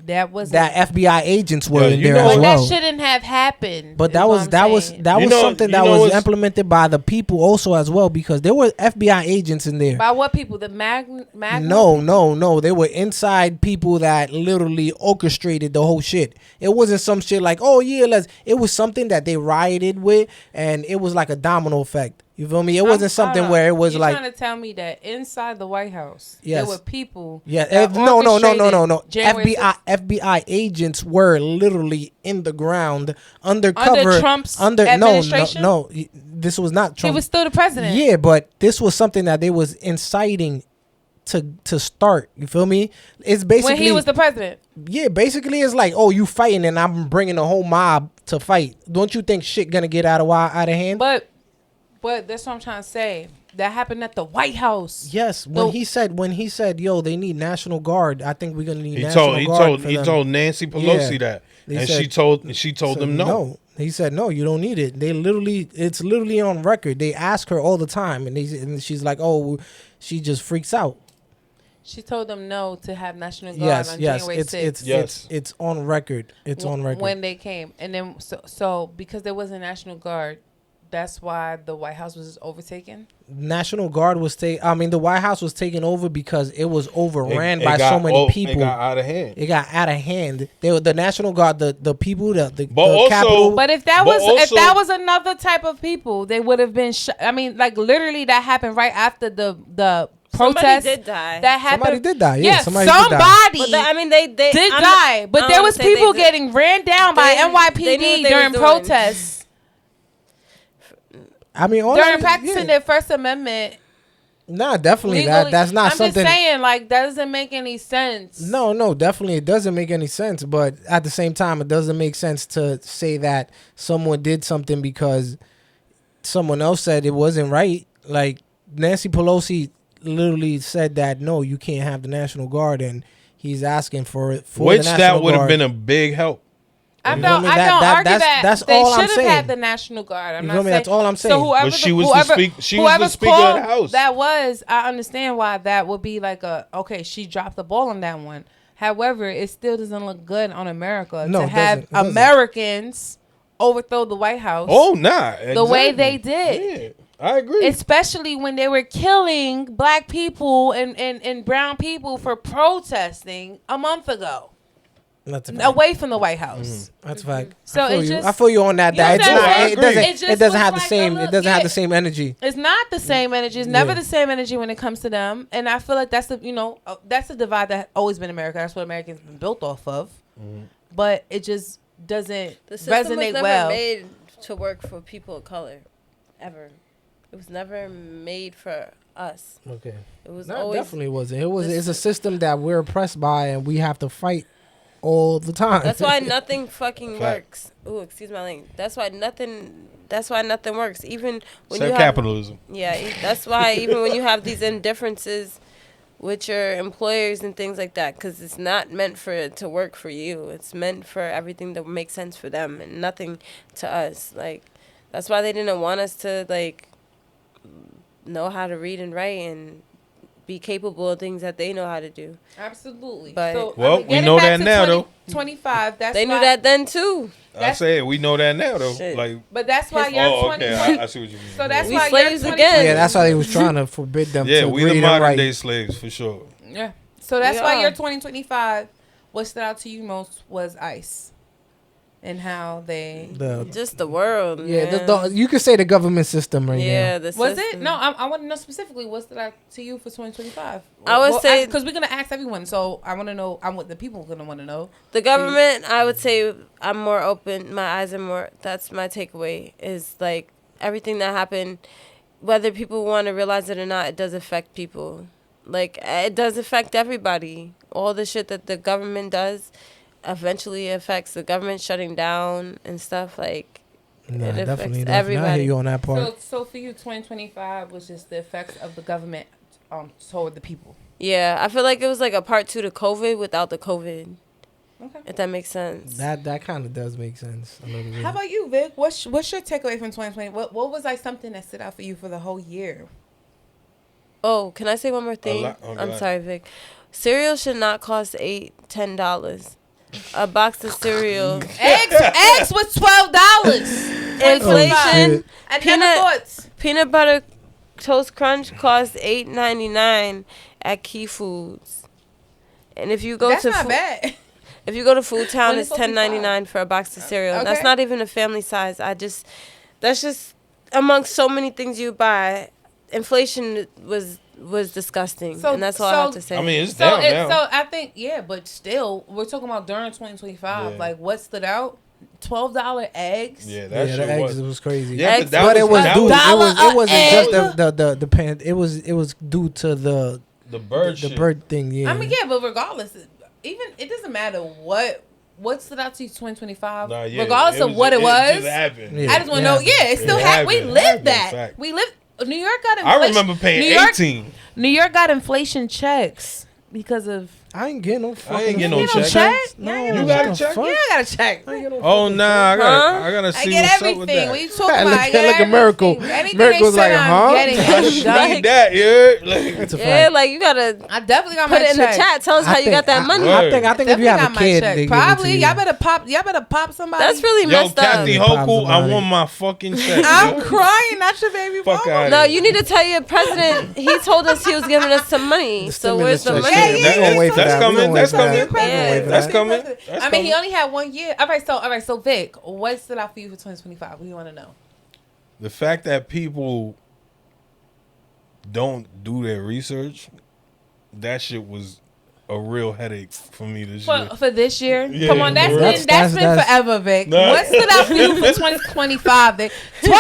that was
that FBI agents were
Yeah,
in
you
there
know-
as
But
well.
that shouldn't have happened.
But
is
that
what
was
I'm
that was
saying.
that
You
was
know-
something
you
that
know
was
what's-
implemented by the people also as well because there were FBI agents in there.
By what people? The Magnum?
No. They were inside people that literally orchestrated the whole shit. It wasn't some shit like, oh yeah, it was something that they rioted with, and it was like a domino effect. You feel me? It wasn't something where it was
You're
like,
trying to tell me that inside the White House,
Yes.
there were people.
yeah,
that
no.
orchestrated January
FBI agents were literally in the ground, undercover,
Under Trump's administration?
No, this was not
He
Trump.
was still the president.
Yeah, but this was something that they was inciting to start. You feel me? It's basically
When he was the president.
yeah. Basically, it's like, oh, you fighting, and I'm bringing the whole mob to fight. Don't you think shit gonna get out of hand?
But that's what I'm trying to say. That happened at the White House.
Yes, when he said, yo, they need National Guard. I think we're gonna need
He
National
told
Guard.
he told Nancy Pelosi that,
They
and
said-
she told them no.
He said, no, you don't need it. It's literally on record. They ask her all the time, and she's like, oh, she just freaks out.
She told them no to have National Guard on January 6th.
It's on record. It's on record.
When they came. And then, so because there was a National Guard, that's why the White House was overtaken?
National Guard was the White House was taken over because it was overran by so many people.
It got out of hand.
The National Guard, the people, the
also,
Capitol.
But if that was another type of people, they would have been. Like literally, that happened right after the protest.
Somebody did die.
That happened. Somebody did die. Yeah,
somebody
did die. They
did die. But there was people getting ran down by NYPD during protests. During practicing their First Amendment.
Nah, definitely legally, that's not something.
I'm just saying, like, that doesn't make any sense.
No, definitely it doesn't make any sense. But at the same time, it doesn't make sense to say that someone did something because someone else said it wasn't right. Like Nancy Pelosi literally said that no, you can't have the National Guard, and he's asking for it.
Which that would have been a big help.
I don't argue that
that's
they
all I'm
should have
saying.
had the National Guard. I'm not saying.
That's all I'm saying.
So whoever
she was the Speaker of the House.
That was, I understand why that would be like okay, she dropped the ball on that one. However, it still doesn't look good on America to have Americans overthrow the White House.
Oh, nah. Exactly.
The way they did.
Yeah, I agree.
Especially when they were killing black people and brown people for protesting a month ago. Away from the White House.
That's a fact.
So
I feel you on that. It doesn't have the same. It doesn't have the same energy.
It's not the same energy. It's never the same energy when it comes to them. And I feel like that's the divide that always been America. That's what Americans been built off of. But it just doesn't resonate well.
The system was never made to work for people of color, ever. It was never made for us.
Okay.
It was
definitely wasn't. It's a system that we're oppressed by, and we have to fight all the time.
That's why nothing fucking works. Ooh, excuse my language. That's why nothing works. Even when you have
capitalism.
Yeah, that's why even when you have these indifferences with your employers and things like that, because it's not meant for it to work for you. It's meant for everything to make sense for them and nothing to us. Like, that's why they didn't want us to like know how to read and write and be capable of things that they know how to do.
Absolutely.
But
we know that now, though.
25.
They knew that then too.
I said we know that now, though.
Shit.
Like,
but that's why you're 20.
Okay. I see what you mean.
So that's
we
why
slaves
you're
again.
Yeah, that's why they was trying to forbid them.
Yeah,
to
we
read
the modern
and write.
day slaves for sure.
Yeah. So that's why your 2025. What stood out to you most was ICE. And how they
just the world.
Yeah, you could say the government system right now.
Yeah,
was it? No, I want to know specifically what stood out to you for 2025.
I would say
because we're gonna ask everyone, so I want to know. I want the people gonna want to know.
The government. I would say I'm more open. My eyes are more. That's my takeaway. Is like everything that happened, whether people want to realize it or not, it does affect people. Like it does affect everybody. All the shit that the government does eventually affects the government shutting down and stuff. Like it affects everybody.
I hear you on that part.
So for you, 2025 was just the effects of the government toward the people.
Yeah, I feel like it was like a part 2 to COVID without the COVID.
Okay,
if that makes sense.
That kind of does make sense a little bit.
How about you, Vic? What's your takeaway from 2020? What was like something that stood out for you for the whole year?
Oh, can I say one more thing? I'm sorry, Vic. Cereal should not cost $10. A box of cereal.
Eggs was $12.
Inflation.
And
peanut butter toast crunch costs $8.99 at Key Foods. And if you go
that's not bad.
If you go to Food Town, it's $10.99 for a box of cereal. Okay. That's not even a family size. That's just amongst so many things you buy. Inflation was disgusting, and that's all I have to say.
I mean, it's down now.
So I think, but still, we're talking about during 2025. Yeah. Like, what stood out? $12 eggs.
Yeah, that shit
eggs was crazy.
Yeah,
but it was due. It wasn't just the pan. It was due to the bird thing. Yeah.
I mean, but regardless, even it doesn't matter what stood out to you 2025, regardless of what it was. I just want to know. Yeah, it still happened. We lived that. We lived. New York got inflation.
I remember paying $18.
New York got inflation checks because of
I ain't getting no fucking.
I ain't getting no
You don't
check.
check?
No,
You got
what
a
the
check?
fuck?
Yeah, I got to check.
I ain't getting no
Oh
fucking
nah,
check.
I gotta
I
see
get
what's up
everything.
with
What
that.
you talking about? I
Look
get
at Miracle.
everything. Anything
Miracle's
they
like,
said
huh?
I'm getting,
I
it's
need
done.
that, yeah. Like,
That's a
Yeah,
fact.
like you gotta
I definitely got
put
my
it in the
check.
chat. Tell us how you got that money.
Word.
I think if you
Definitely
have
got
a
my
kid,
check.
they give it to
Probably
you.
y'all better pop somebody.
That's really
Yo,
messed
Kathy
up.
Hoku, I
Pops
want my fucking check.
I'm
yo.
crying, not your baby
Fuck
mama.
outta
No,
here.
you need to tell your president. He told us he was giving us some money.
The
So where's the
stimulus
money?
check.
Yeah,
We gonna wait for
that's
that.
coming,
We gonna wait
that's
for that.
coming.
We gonna wait for
That's
that.
coming.
I mean, he only had 1 year. All right. So Vic, what stood out for you for 2025? What do you want to know?
The fact that people don't do their research, that shit was a real headache for me this year.
For this year?
Yeah,
Come on, that's
for real.
been forever, Vic.
Nah.
What stood out for you for 2025, Vic? $12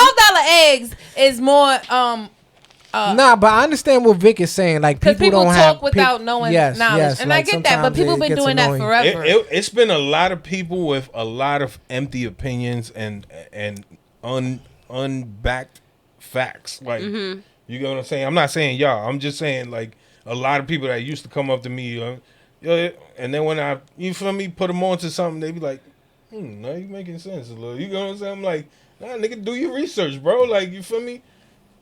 eggs is more
Nah, but I understand what Vic is saying. Like
because
people
people
don't
talk
have
without knowing knowledge. And
like,
I get that, but
sometimes
people
it
been
gets
doing
annoying.
that forever.
It's been a lot of people with a lot of empty opinions and unbacked facts. Like, you get what I'm saying? I'm not saying y'all. I'm just saying, like, a lot of people that used to come up to me, and then when I, you feel me, put them onto something, they be like, no, you making sense a little. You know what I'm saying? I'm like, nah, nigga, do your research, bro. Like, you feel me?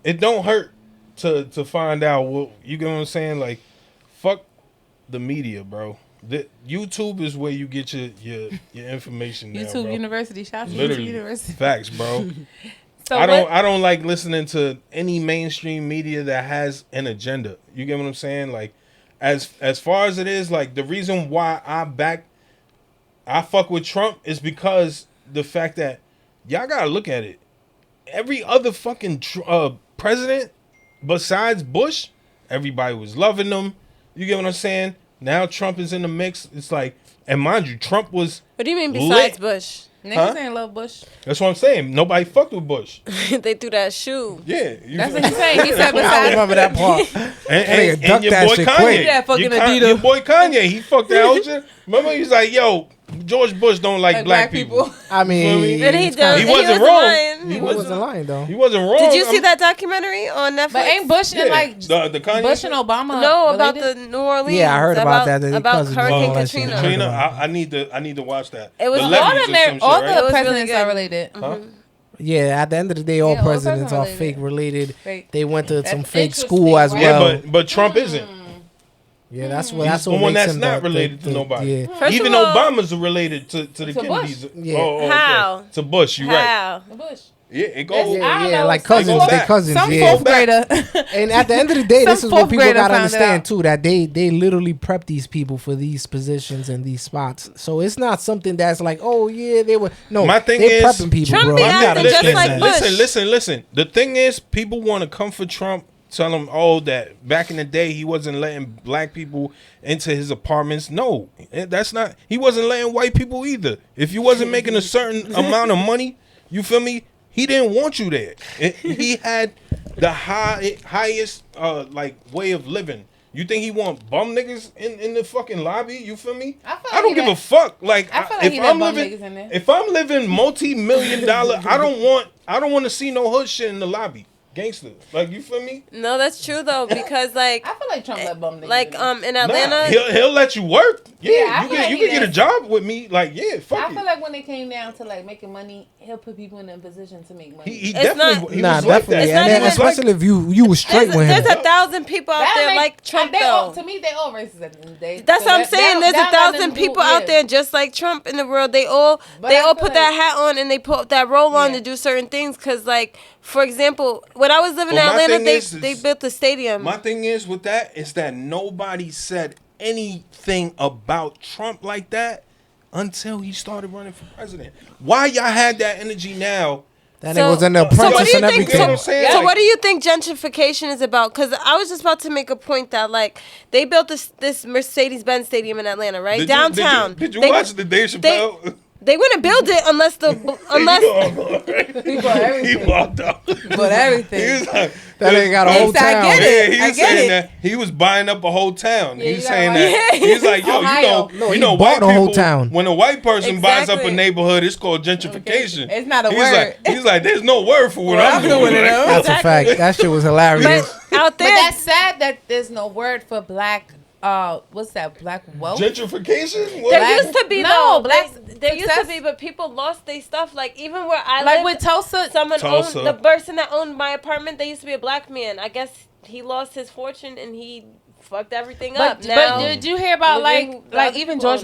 It don't hurt to find out what, you get what I'm saying? Like, fuck the media, bro. YouTube is where you get your information now,
YouTube
bro.
University, shout out to YouTube
Literally,
University.
facts, bro.
So
I don't like listening to any mainstream media that has an agenda. You get what I'm saying? Like, as far as it is, like, the reason why I fuck with Trump is because the fact that y'all gotta look at it. Every other fucking president besides Bush, everybody was loving them. You get what I'm saying? Now Trump is in the mix. It's like, and mind you, Trump was.
What do you mean besides
lit.
Bush?
Niggas ain't love Bush.
That's what I'm saying. Nobody fucked with Bush.
They threw that shoe.
Yeah,
That's what he's saying. He said
I
besides
remember that part.
and
duck
your
that
boy
shit
Kanye.
quick.
Yeah, fucking Adidas.
Your boy Kanye, he fucked that whole shit. Remember, he's like, yo, George Bush don't like black people.
I mean,
And he does.
He
and
wasn't
wasn't
wrong.
lying.
He
wasn't lying though.
He wasn't wrong.
Did you see that documentary on Netflix?
But ain't Bush and like
the Kanye
Bush
shit?
and Obama?
No, about
related?
the New Orleans.
Yeah, I heard about that.
About
Cousins
Hurricane
and all that shit.
Katrina.
Trina,
About
I need to watch that.
It was
The
all
levees
All
or
the
some shit,
all
right?
It
the
was really
presidents
good.
are related.
Huh?
Yeah, at the end of the day, all
Yeah, all
presidents are
presidents
fake related.
Fake.
They went to some
That's
fake
interesting,
school as
right?
well.
Yeah, but Trump isn't.
Yeah, that's what
He's
that's
the
what
one
makes
that's
him
not
the-
related
the-
to nobody.
Yeah.
First
Even
of all-
Obama's related to the
To
Kennedys.
Bush.
Yeah.
Okay.
How?
To Bush, you right.
How?
The Bush.
Yeah, it
That's-
goes.
I don't
Yeah,
know,
like
some
cousins,
fourth-
they cousins.
Some
Yeah.
fourth grader.
And at the end of the day, this
Some
is what
fourth
people
grader
gotta
found it
understand
out.
too. That they literally prep these people for these positions and these spots. So it's not something that's like, oh yeah, they were. No,
My thing
they
is-
prepping people,
Trump
bro.
be
You
acting
gotta
just
understand
like
that.
Bush.
Listen. The thing is, people want to come for Trump. Tell him, oh, that back in the day he wasn't letting black people into his apartments. No, that's not. He wasn't letting white people either. If you wasn't making a certain amount of money, you feel me? He didn't want you there. He had the highest like way of living. You think he want bum niggas in the fucking lobby? You feel me?
I feel like
I don't
he
give
let-
a fuck. Like,
I feel like he let bum niggas in there.
if I'm living multi-million-dollar, I don't want to see no hood shit in the lobby. Gangster, like, you feel me?
No, that's true though, because like,
I feel like Trump let bum niggas.
like
in there.
in Atlanta.
Nah, he'll let you work.
Yeah, I
you
feel like
can
he
get a
does.
job with me. Like, yeah, fuck
I
it.
feel like when it came down to like making money, he'll put people in a position to make money.
He
It's
definitely
not-
he
Nah,
was like
definitely,
that.
It's
and
not
then
even-
especially if you was straight with him.
There's 1,000 people out there like Trump though.
To me, they all racist at the end of the day.
That's
So
what I'm saying. There's
that
1,000 people out there just like Trump in the world. They all
But I feel
put that
like-
hat on and they put that roll on
Yeah.
to do certain things. Cause like, for example, when I was living
But
in
my
Atlanta,
thing
they
is
built the stadium.
My thing is with that is that nobody said anything about Trump like that until he started running for president. Why y'all had that energy now?
That
So-
nigga was an
so what
apprentice
do you
and
think?
everything.
You know what I'm saying?
So
Like-
what do you think gentrification is about? Because I was just about to make a point that like they built this Mercedes-Benz stadium in Atlanta, right? Downtown.
Did you
They-
watch the Dave Chappelle?
They wouldn't build it unless
He bought
he
everything.
walked out.
But everything.
He was like,
That nigga got a
Yes,
whole
I
town.
get it.
yeah, he
I
was
get
saying
it.
that he was buying up a whole town.
Yeah,
He
you
was
got
saying
right.
that he's like, yo,
Ohio.
No,
you
he
know,
bought
white
the whole
people,
town.
when a white person buys up a
Exactly.
neighborhood, it's called gentrification.
It's not a
he's
word.
He's like, there's no word for what I'm doing.
it
right?
up.
That's a fact. That shit was hilarious.
But out
But
there,
that's sad that there's no word for black what's that? Black wealth.
Gentrification? What?
There used to be
No,
though.
black
There used to
success.
be, but people lost their stuff. Like even where I
Like
lived,
with Tulsa.
someone
Tulsa.
owned the person that owned my apartment. They used to be a black man. I guess he lost his fortune and he fucked everything up.
But
Now,
did you hear about
living
like
black
even
people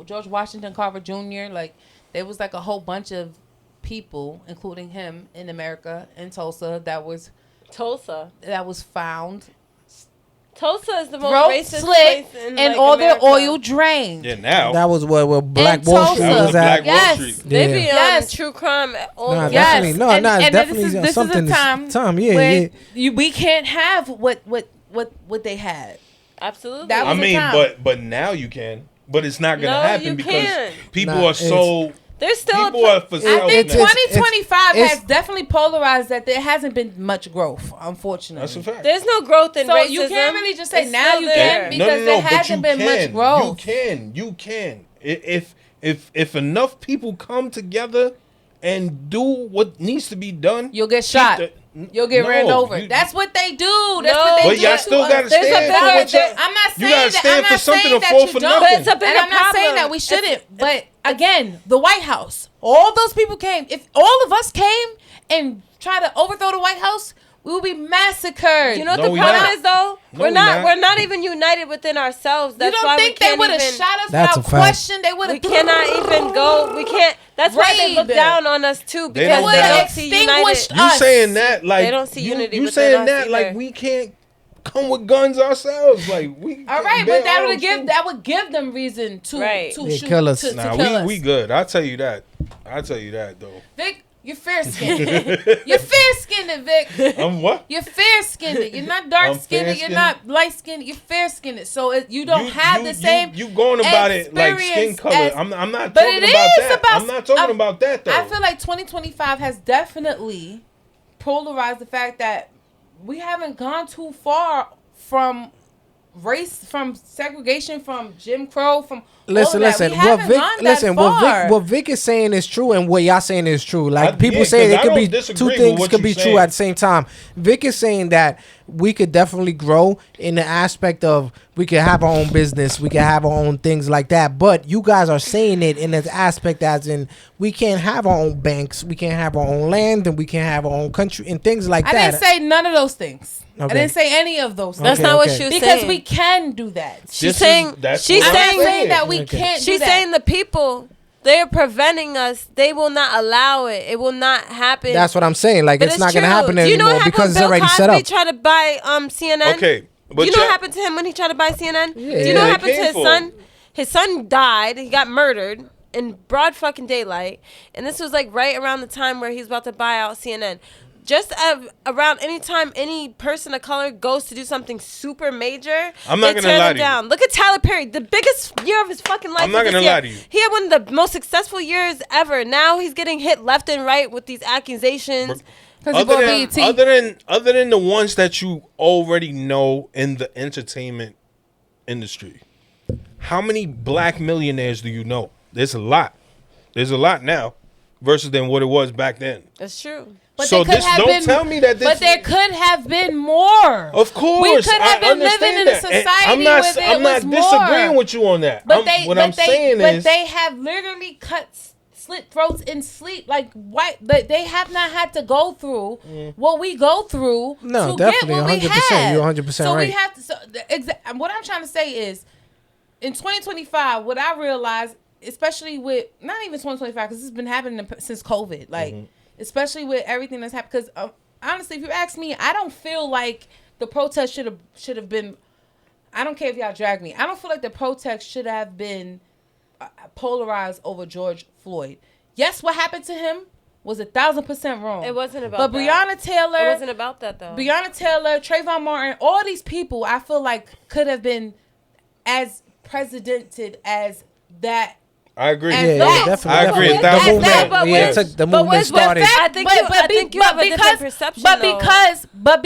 George Washington Carver Jr. Like there was like a whole bunch of people, including him, in America in Tulsa that was
Tulsa.
found
Tulsa is the most
throat
racist
slit
place in
and
like,
all
America.
their oil drained.
Yeah, now.
That was where Black
And
Wall
Tulsa.
Street
That was
was
Black
at.
Wall
Yes.
Street.
They be
Yeah.
on true crime all
Nah,
the
Yes.
definitely. No,
And
it's
this
definitely
is
something.
a time
Yeah,
where
yeah.
we can't have what they had.
Absolutely.
That
I
was a
mean,
time.
but now you can. But it's not going to
No,
happen
you
because
can't.
people
Nah,
are so...
There's still
People are for
I
self
think
now.
2025
it's-
has definitely polarized that there hasn't been much growth, unfortunately.
That's a fact.
there's no growth in
So
racism.
you can't really just say
It's
now
still
you
there.
can because there hasn't been much growth.
You can. If enough people come together and do what needs to be done,
You'll get shot. You'll get ran over.
you-
That's what they do. That's
No.
what they
But
do.
y'all
to
still
us.
gotta
There's a
stand for
bigger-
what y'all...
I'm not
You
saying
gotta
that.
stand
I'm
for
not
something
saying
or
that
fall
you
for
don't.
nothing.
But it's a bigger
And I'm not saying
problem.
that we shouldn't. But again, the White House, all those people came. If all of us came and tried to overthrow the White House, we would be massacred.
You know what
No,
the
we
problem
not.
is though?
No,
we're
we
not.
not.
We're not even united within ourselves.
You
That's
don't
why
think
we
they
can't
would have
even.
shot us
That's
without
a fact.
question? They would
We
have.
cannot even go. We can't. That's why they look
Raid.
down on us too
They
because
don't
they
have-
don't see
Extinguished
united.
You
us.
saying that like...
They don't see unity
You
within
saying
us
that like
either.
we can't come with guns ourselves. Like we...
All right,
bear
but that
arms, too.
would give them reason to
Right.
to
Yeah,
shoot
kill us.
to
Nah,
kill us.
we good. I'll tell you that. Though.
Vic, you're fair skinned. You're fair skinned, Vic.
What?
You're fair skinned. You're not dark skinned. You're
fair-skinned?
not light skinned. You're fair skinned. So you don't have the same.
You going about it like skin
experience
color.
as-
I'm not
But
talking
it
about
is
that.
about-
I'm not talking
I'm-
about that though.
I feel like 2025 has definitely polarized the fact that we haven't gone too far from race, from segregation, from Jim Crow, from
Listen.
all of that. We haven't gone that far.
What Vic is saying is true, and what y'all saying is true. Like people
yeah,
say,
'cause
it
I
could
don't
be
disagree
two
with
things
what
could
you're
be true
saying.
at the same time. Vic is saying that we could definitely grow in the aspect of we could have our own business, we could have our own things like that. But you guys are saying it in the aspect as in we can't have our own banks, we can't have our own land, and we can't have our own country and things like
I
that.
didn't say none of those things.
Okay.
I didn't say any of those
That's
things.
not what
okay.
she was
Because
saying.
we can do that.
She's saying.
that's
She's
what
I'm
I'm
saying.
not saying that we
Okay.
can't do
She's
that.
saying the people. They're preventing us. They will not allow it. It will not happen.
That's what I'm saying. Like
But
it's not gonna
true.
happen
Do you know
anymore
what happened
because
when
it's
Bill
already
Cosby
set up.
tried to buy CNN?
Okay, but
Do you know what
y'all-
happened to him when he tried to buy CNN?
Yeah.
Do you know
Yeah,
what happened to his
painful.
son? His son died. He got murdered in broad fucking daylight. And this was like right around the time where he was about to buy out CNN. Just around any time any person of color goes to do something super major,
I'm not
they
gonna
turn
lie
him
to you.
down. Look at Tyler Perry, the biggest year of his fucking life.
I'm not
was this
gonna
year.
lie to you.
He had one of the most successful years ever. Now he's getting hit left and right with these accusations.
Because he
Other
bought
than,
BET.
other than the ones that you already know in the entertainment industry, how many black millionaires do you know? There's a lot. There's a lot now versus than what it was back then.
That's true.
But
So
they could
this
have
don't
been,
tell me that this.
But there could have been more.
Of course,
We could have
I
been living
understand
in a
that. And
society
I'm not,
where there
I'm not
was
disagreeing
more.
with you on that.
But
I'm saying
but
is,
they have literally cut slit throats in sleep. Like white, but they have not had to go through what we go through.
No,
to
definitely,
get what we
100%.
have.
You're 100%
So
right.
we have to. So what I'm trying to say is, in 2025, what I realized, especially with not even 2025, because this has been happening since COVID, like especially with everything that's happened. Because honestly, if you ask me, I don't feel like the protest should have been. I don't care if y'all drag me. I don't feel like the protest should have been polarized over George Floyd. Yes, what happened to him was 1,000% wrong.
It wasn't about
But
that.
Breonna Taylor,
It wasn't about that though.
Breonna Taylor, Trayvon Martin, all these people, I feel like could have been as presidented as that.
I agree.
And
Yeah,
that-
definitely.
I agree
definitely.
1,000%.
The movement,
But
yeah,
with-
the
but
movement
with
started.
that- I think you have a different perception,
But
though.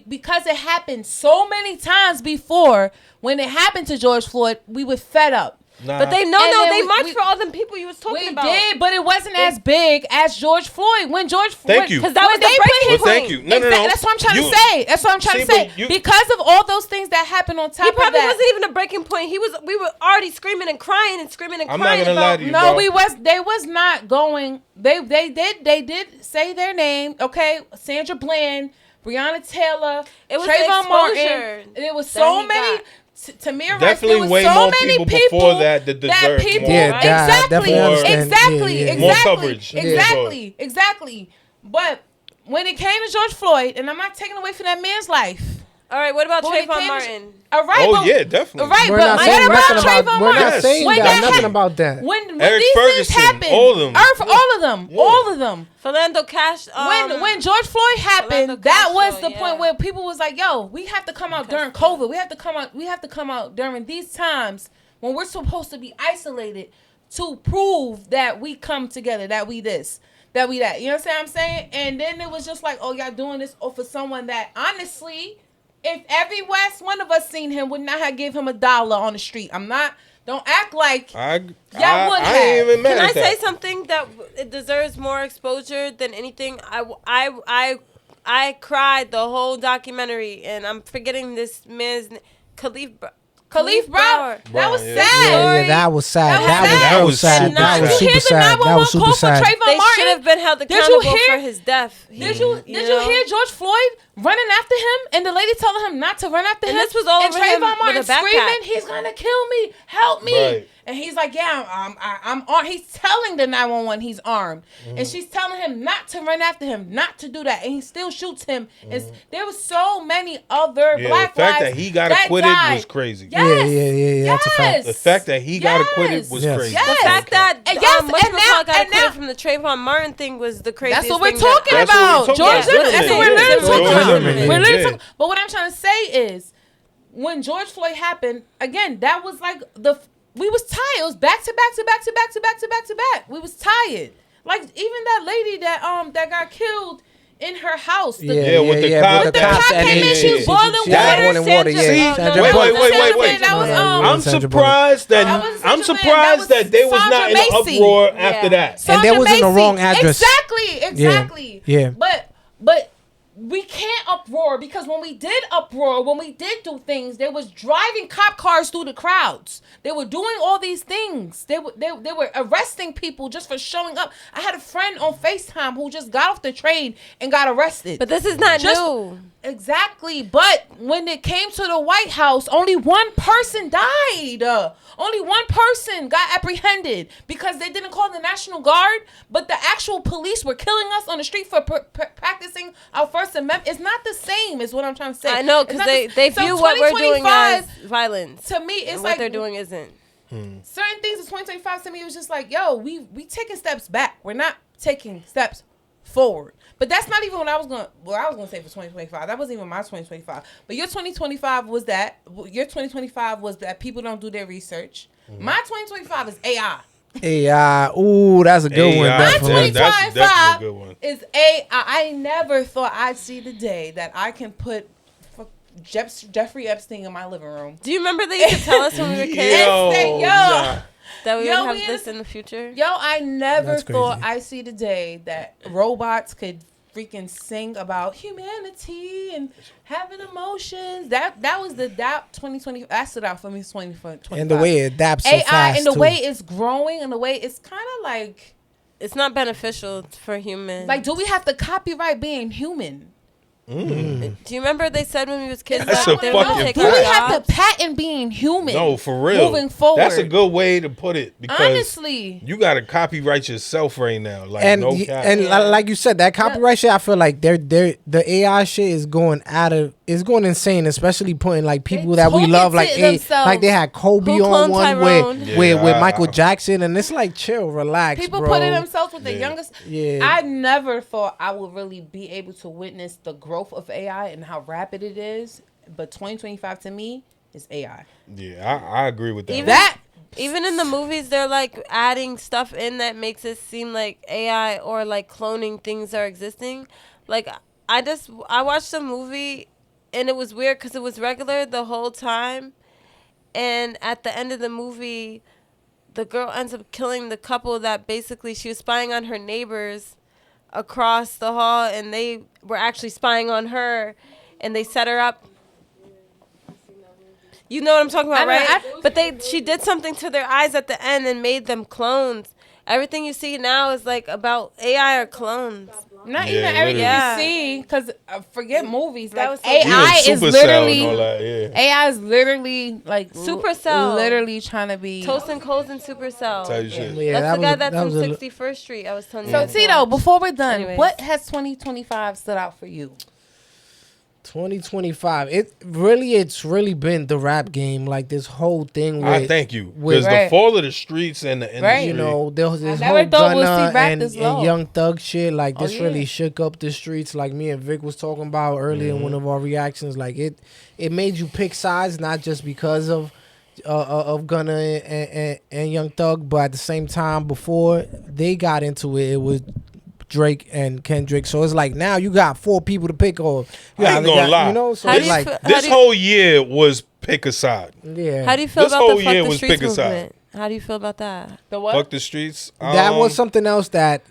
because it happened so many times before, when it happened to George Floyd, we were fed up.
Nah.
But they
And
they
then
marched for all them people you was talking
we
about.
did, but it wasn't as big as George Floyd. When George
Thank you.
Because that was the breaking point.
Thank you. No.
That's what I'm trying to say. That's what I'm trying to say. Because of all those things that happened on top
He
of that.
probably wasn't even a breaking point. We were already screaming and crying and screaming and
I'm
crying
not gonna
about.
lie to you,
No,
bro.
they was not going. They did say their name. Okay, Sandra Bland, Breonna Taylor,
It was
Trayvon
the
Martin.
exposure
There was
that
so
he
many.
got.
Tamir Rice,
Definitely
there was
way
so
more
many
people before that deserved
people,
more.
Yeah,
exactly,
definitely understand.
exactly,
Yeah, yeah.
exactly,
More coverage.
exactly. But when it came to George Floyd, and I'm not taking away from that man's life.
All right, what about
But when it
Trayvon
came to-
Martin?
All right,
Oh
but,
yeah, definitely.
all right,
We're
but
not
what
saying
about
nothing
Trayvon
about. We're
Martin?
not saying
When
that.
that
Nothing about that.
When
Eric
these
Ferguson,
things happened,
all of them.
all of them,
Yeah.
all of them.
Philando Cash.
When George Floyd happened,
Philando
that was
Castro,
the point
yeah.
where people was like, "Yo, we have to come out during COVID. We have to come out during these times when we're supposed to be isolated to prove that we come together, that we this, that we that." You know what I'm saying? And then it was just like, "Oh, y'all doing this for someone that honestly, if every last one of us seen him, would not have give him $1 on the street." I'm not. Don't act like
I
would
ain't
have.
even mad
Can I
at that.
say something that it deserves more exposure than anything? I cried the whole documentary, and I'm forgetting this man's name.
Khalif Browder. That was
Brown,
sad.
Yeah, that was sad.
That was
That
sad.
was sad.
And
That was
did you
super
hear the
sad. That was
911
super
call for
sad.
Trayvon
They
Martin?
should have been held
Did you
accountable
hear-
for his death.
Did you hear George Floyd running after him and the lady telling him not to run after
And
him?
this was all
and
over him
Trayvon Martin
with a backpack.
screaming, "He's gonna kill me! Help me!"
Right.
And he's like, "Yeah, I'm armed." He's telling the 911 he's armed, and she's telling him not to run after him, not to do that, and he still shoots him. And there was so many other
Yeah,
black
the fact
lives
that he got acquitted was crazy.
Yes.
Yeah, that's a fact.
Yes.
The fact that he got acquitted was
Yes.
crazy.
Yes.
The fact that
And yes,
Westbrook
and now-
got
and
acquitted
now-
from the Trayvon Martin thing was the craziest
That's what we're
thing
talking
That's what we're
about.
talking
George
about.
Zimmerman. That's what we're literally
George
talking about.
Zimmerman.
We're literally
Yeah.
talking. But what I'm trying to say is, when George Floyd happened, again, that was like we was tired. It was back to back to back to back to back to back to back. We was tired. Like even that lady that got killed in her house.
Yeah, with the cop.
With the cop came in, she was boiling
She had
water.
boiling water.
See,
Yeah, Sandra
wait,
Bullock.
wait.
That was
I'm
Sandra
surprised
That
that
was
I'm
Sandra Bland.
surprised
That was
that they was
Sandra
not in an
Macy.
uproar
Yeah.
after that.
And
Sandra
they was in the
Macy.
wrong address.
Exactly.
Yeah.
But we can't uproar because when we did uproar, when we did do things, they was driving cop cars through the crowds. They were doing all these things. They were arresting people just for showing up. I had a friend on FaceTime who just got off the train and got arrested.
But this is not
Just-
new.
Exactly. But when it came to the White House, only one person died. Only one person got apprehended because they didn't call the National Guard, but the actual police were killing us on the street for practicing our First Amendment. It's not the same, is what I'm trying to say.
I know,
It's
because
not
they
so
view what we're doing as
2025,
violence.
to me, it's
And
like
what they're doing isn't.
certain things in 2025 to me, it was just like, yo, we taking steps back. We're not taking steps forward. But that's not even what I was gonna say for 2025. That wasn't even my 2025. But your 2025 was that. Your 2025 was that people don't do their research. My 2025 is AI.
Yeah, ooh, that's a good one.
AI.
My
Definitely.
That's definitely a good one.
is AI. I never thought I'd see the day that I can put Jeffrey Epstein in my living room.
Do you remember they used to tell us when we were kids
Yo.
nah.
that we
Yo,
would
we
have this in the future?
Yo, I never
That's
thought
crazy.
I'd see the day that robots could freaking sing about humanity and having emotions. That was the 2020. That stood out for me. 2025.
And the way it adapts so
AI
fast
and the
too.
way it's growing and the way it's kind of like
It's not beneficial for humans.
do we have to copyright being human?
Do you remember they said when we was kids
That's
that
a
they were gonna
fucking
take
Do
our
we
fact.
have
jobs?
to patent being human?
No, for real.
Moving forward.
That's a good way to put it because
Honestly.
you got to copyright yourself right now. Like
and
no cap.
like you said, that copyright shit, I feel like the AI shit is going insane, especially putting like people that we
talking
love,
to
like
themselves.
like they had Kobe
Who
on
cloned
one
Tyrone?
with
Yeah.
Michael Jackson, and it's like chill, relax,
People
bro.
putting themselves with the
Yeah.
youngest.
Yeah.
I never thought I would really be able to witness the growth of AI and how rapid it is. But 2025 to me is AI.
Yeah, I agree with that.
Even-
That
Even in the movies, they're like adding stuff in that makes it seem like AI or like cloning things are existing. Like I watched a movie and it was weird because it was regular the whole time, and at the end of the movie, the girl ends up killing the couple that basically she was spying on her neighbors across the hall, and they were actually spying on her, and they set her up. You know what I'm talking about, right? But she did something to their eyes at the end and made them clones. Everything you see now is like about AI or clones.
Not even everything you see, because forget movies. Like
AI
is literally AI is literally like
Supercell,
literally trying to be
Toast and Coles and Supercell.
Yeah,
that's the guy that's in 61st Street. I was telling you.
So Tito, before we're done, what has 2025 stood out for you?
2025. It's really been the rap game. Like this whole thing with.
I thank you because the fall of the streets and the industry.
You know, there was this whole Gunna and Young Thug shit. Like this really shook up the streets. Like me and Vic was talking about earlier in one of our reactions. Like it made you pick sides, not just because of Gunna and Young Thug, but at the same time before they got into it, it was Drake and Kendrick. So it's like now you got 4 people to pick on.
I ain't gonna lie.
You know, so
it's like this whole year was pick a side.
Yeah.
How do you feel about the Fuck the Streets movement? How do you feel about that?
The what?
Fuck the Streets.
That was something else that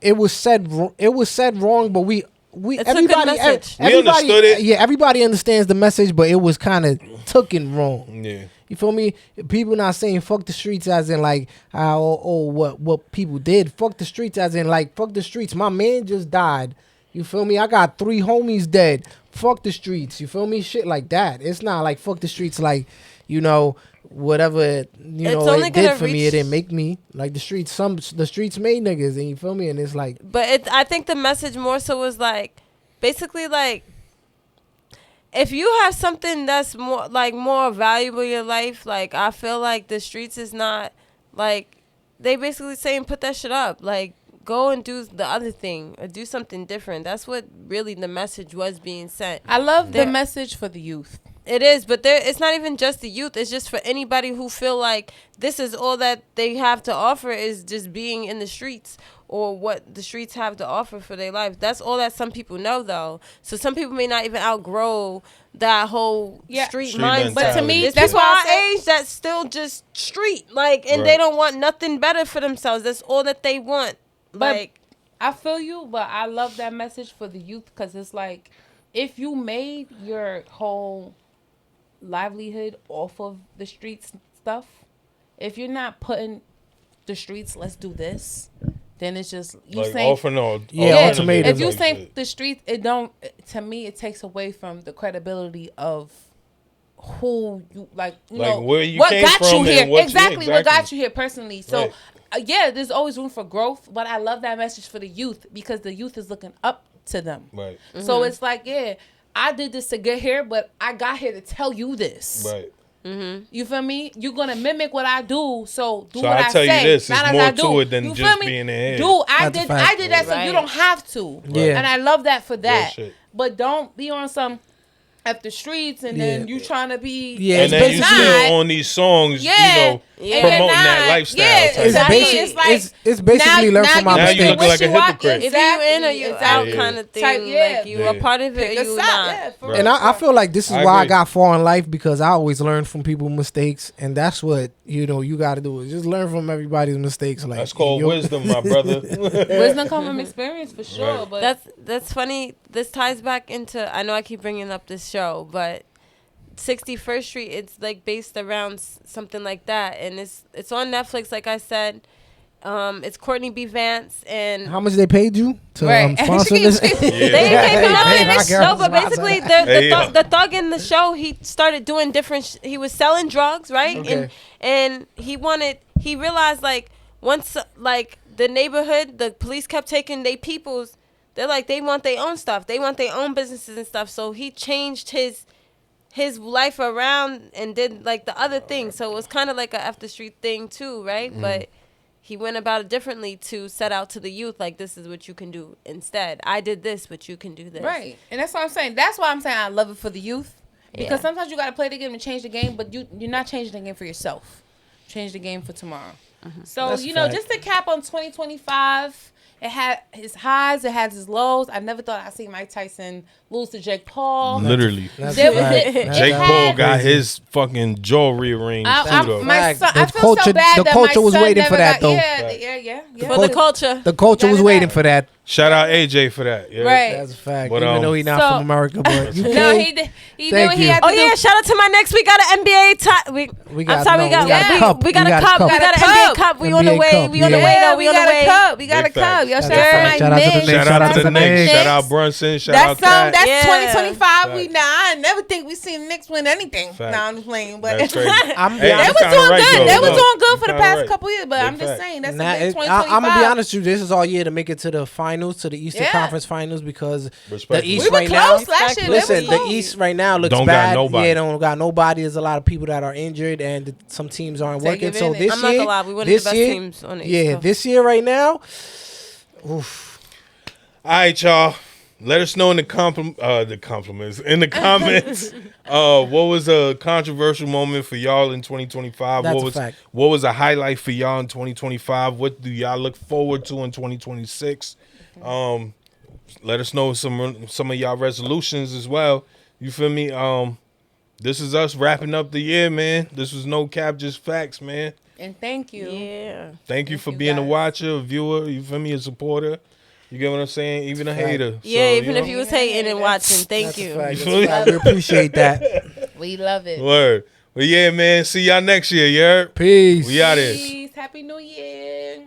it was said wrong, but we
it's
everybody
a good message.
We understood it.
Yeah, everybody understands the message, but it was kind of taken wrong.
Yeah.
You feel me? People not saying fuck the streets as in like what people did. Fuck the streets as in like fuck the streets. My man just died. You feel me? I got 3 homies dead. Fuck the streets. You feel me? Shit like that. It's not like fuck the streets like, you know, whatever it did for me. It didn't make me like the streets. The streets made niggas, and you feel me? And it's like.
But I think the message more so was like, basically like, if you have something that's more valuable in your life, like I feel like the streets is not like, they basically saying put that shit up, like go and do the other thing or do something different. That's what really the message was being sent.
I love the message for the youth.
It is, but it's not even just the youth. It's just for anybody who feel like this is all that they have to offer is just being in the streets or what the streets have to offer for their life. That's all that some people know, though. So some people may not even outgrow that whole street mindset.
But to me,
that's why our age that's still just street, like, and they don't want nothing better for themselves. That's all that they want. Like,
I feel you, but I love that message for the youth because it's like, if you made your whole livelihood off of the streets stuff, if you're not putting the streets, let's do this, then it's just you
like
saying
off and on.
Ultimatum.
If you say the streets, it don't. To me, it takes away from the credibility of who you like. You know
where you
what
came
got
from
you here.
and what
Exactly what got you here personally. So.
Right.
Yeah, there's always room for growth, but I love that message for the youth because the youth is looking up to them.
Right.
Mm-hmm. So it's like, yeah, I did this to get here, but I got here to tell you this.
Right.
Mm-hmm.
You feel me? You're gonna mimic what I do, so do
so
what I
tell
say.
You this, it's more to it than
you
just being ahead.
Dude, I did that, so you don't have to.
Yeah.
And I love that for that.
But
don't be on some at the streets and then you trying to be
and then you still on these songs, you know, promoting that lifestyle.
It's basically learn from my mistakes.
Now you look like a hypocrite.
If you in or you out kind of thing, like you a part of it or you not.
And I feel like this is why I got far in life because I always learn from people's mistakes, and that's what you got to do is just learn from everybody's mistakes. Like
that's called wisdom, my brother.
Wisdom comes from experience for sure.
Right.
But
that's funny. This ties back into. I know I keep bringing up this show, but 61st Street. It's like based around something like that, and it's on Netflix. Like I said. It's Courtney B. Vance and
how much they paid you to sponsor this?
They didn't pay me money in this show, but basically the thug in the show, he started doing different. He was selling drugs, right?
Okay.
And he realized like once like the neighborhood, the police kept taking their peoples. They're like they want their own stuff, they want their own businesses and stuff. So he changed his life around and did like the other thing. So it was kind of like a after street thing too, right? But he went about it differently to set out to the youth, like, this is what you can do instead. I did this, but you can do this.
Right. And that's what I'm saying. That's why I'm saying I love it for the youth. Because sometimes you got to play the game and change the game, but you're not changing the game for yourself. Change the game for tomorrow. So,
that's
just to cap on 2025, It had his highs, it has his lows. I never thought I'd see Mike Tyson lose to Jake Paul.
Literally.
That's
There
a
was
fact.
it-
That's
Jake
a
Paul
fact.
got
Crazy.
his fucking jaw rearranged
I,
too, though.
my son, I
The
feel so
culture-
bad
the
that
culture
my
was
son
waiting for
never
that,
got-
though.
Yeah.
For the culture.
The culture was waiting for that.
Shout out AJ for that. Yeah.
Right.
That's a fact.
But,
Even though he's not
so-
from America, but you
No,
can't.
he did. He
Thank
did what he
you.
had
Oh
to do.
yeah, shout out to my next. We got an NBA top.
We got-
I'm sorry,
no,
we got
we got a
we,
cup.
we got
We
a
got a
cup.
cup.
We got an
We got a
NBA
cup.
cup. We on the
NBA
way.
cup.
We on the
Yeah.
way.
Yeah,
though. We on the
got a
way.
cup. We got a
Big
cup.
facts.
Yo,
That's
shout
a
out to
fact.
my
Shout out to the
Knicks.
Knicks.
Shout out to the Knicks. Shout out
Knicks.
Brunson. Shout
That's
out Cat.
that's
Yeah.
2025. We
Fact.
nah, I never think we seen the Knicks win anything.
Fact.
Nah, I'm playing, but
That's crazy.
I'm
Hey,
be
they
honest.
was
kinda
doing
right,
good.
though.
They was
Look,
doing good
you
for the
kinda
past
right.
couple years. But
Big
I'm just
fact.
saying that's
Nah,
a big
I'm
2025.
gonna be honest with you. This is all year to make it to the finals, to the Eastern
Yeah.
Conference Finals, because the
Respectfully.
East
We were
right now.
close last year.
Listen,
They was
the
close.
East right now looks
Don't got
bad.
nobody.
Yeah, don't got nobody. There's a lot of people that are injured, and some teams aren't
Take
working. So
advantage.
this
I'm not
year,
gonna lie. We one of the
this
best
year,
teams on the East
yeah,
Coast.
this year right now. Oof.
All right, y'all. Let us know in the compliments in the comments. What was a controversial moment for y'all in 2025?
That's
what
a
was
fact.
what was a highlight for y'all in 2025? What do y'all look forward to in 2026? Let us know some of y'all resolutions as well. You feel me? This is us wrapping up the year, man. This was No Cap Just Fax, man.
And thank you.
Yeah.
Thank you
Thank
for
you,
being a
guys.
watcher, a viewer. You feel me? A supporter. You get what I'm saying? Even a hater.
Yeah,
So,
even if you was hating and watching, thank
That's a
you.
fact.
You
That's
feel
a
me?
fact. We appreciate that.
We love it.
Word. But yeah, man. See y'all next year, you heard?
Peace.
We out here.
Peace. Happy New Year.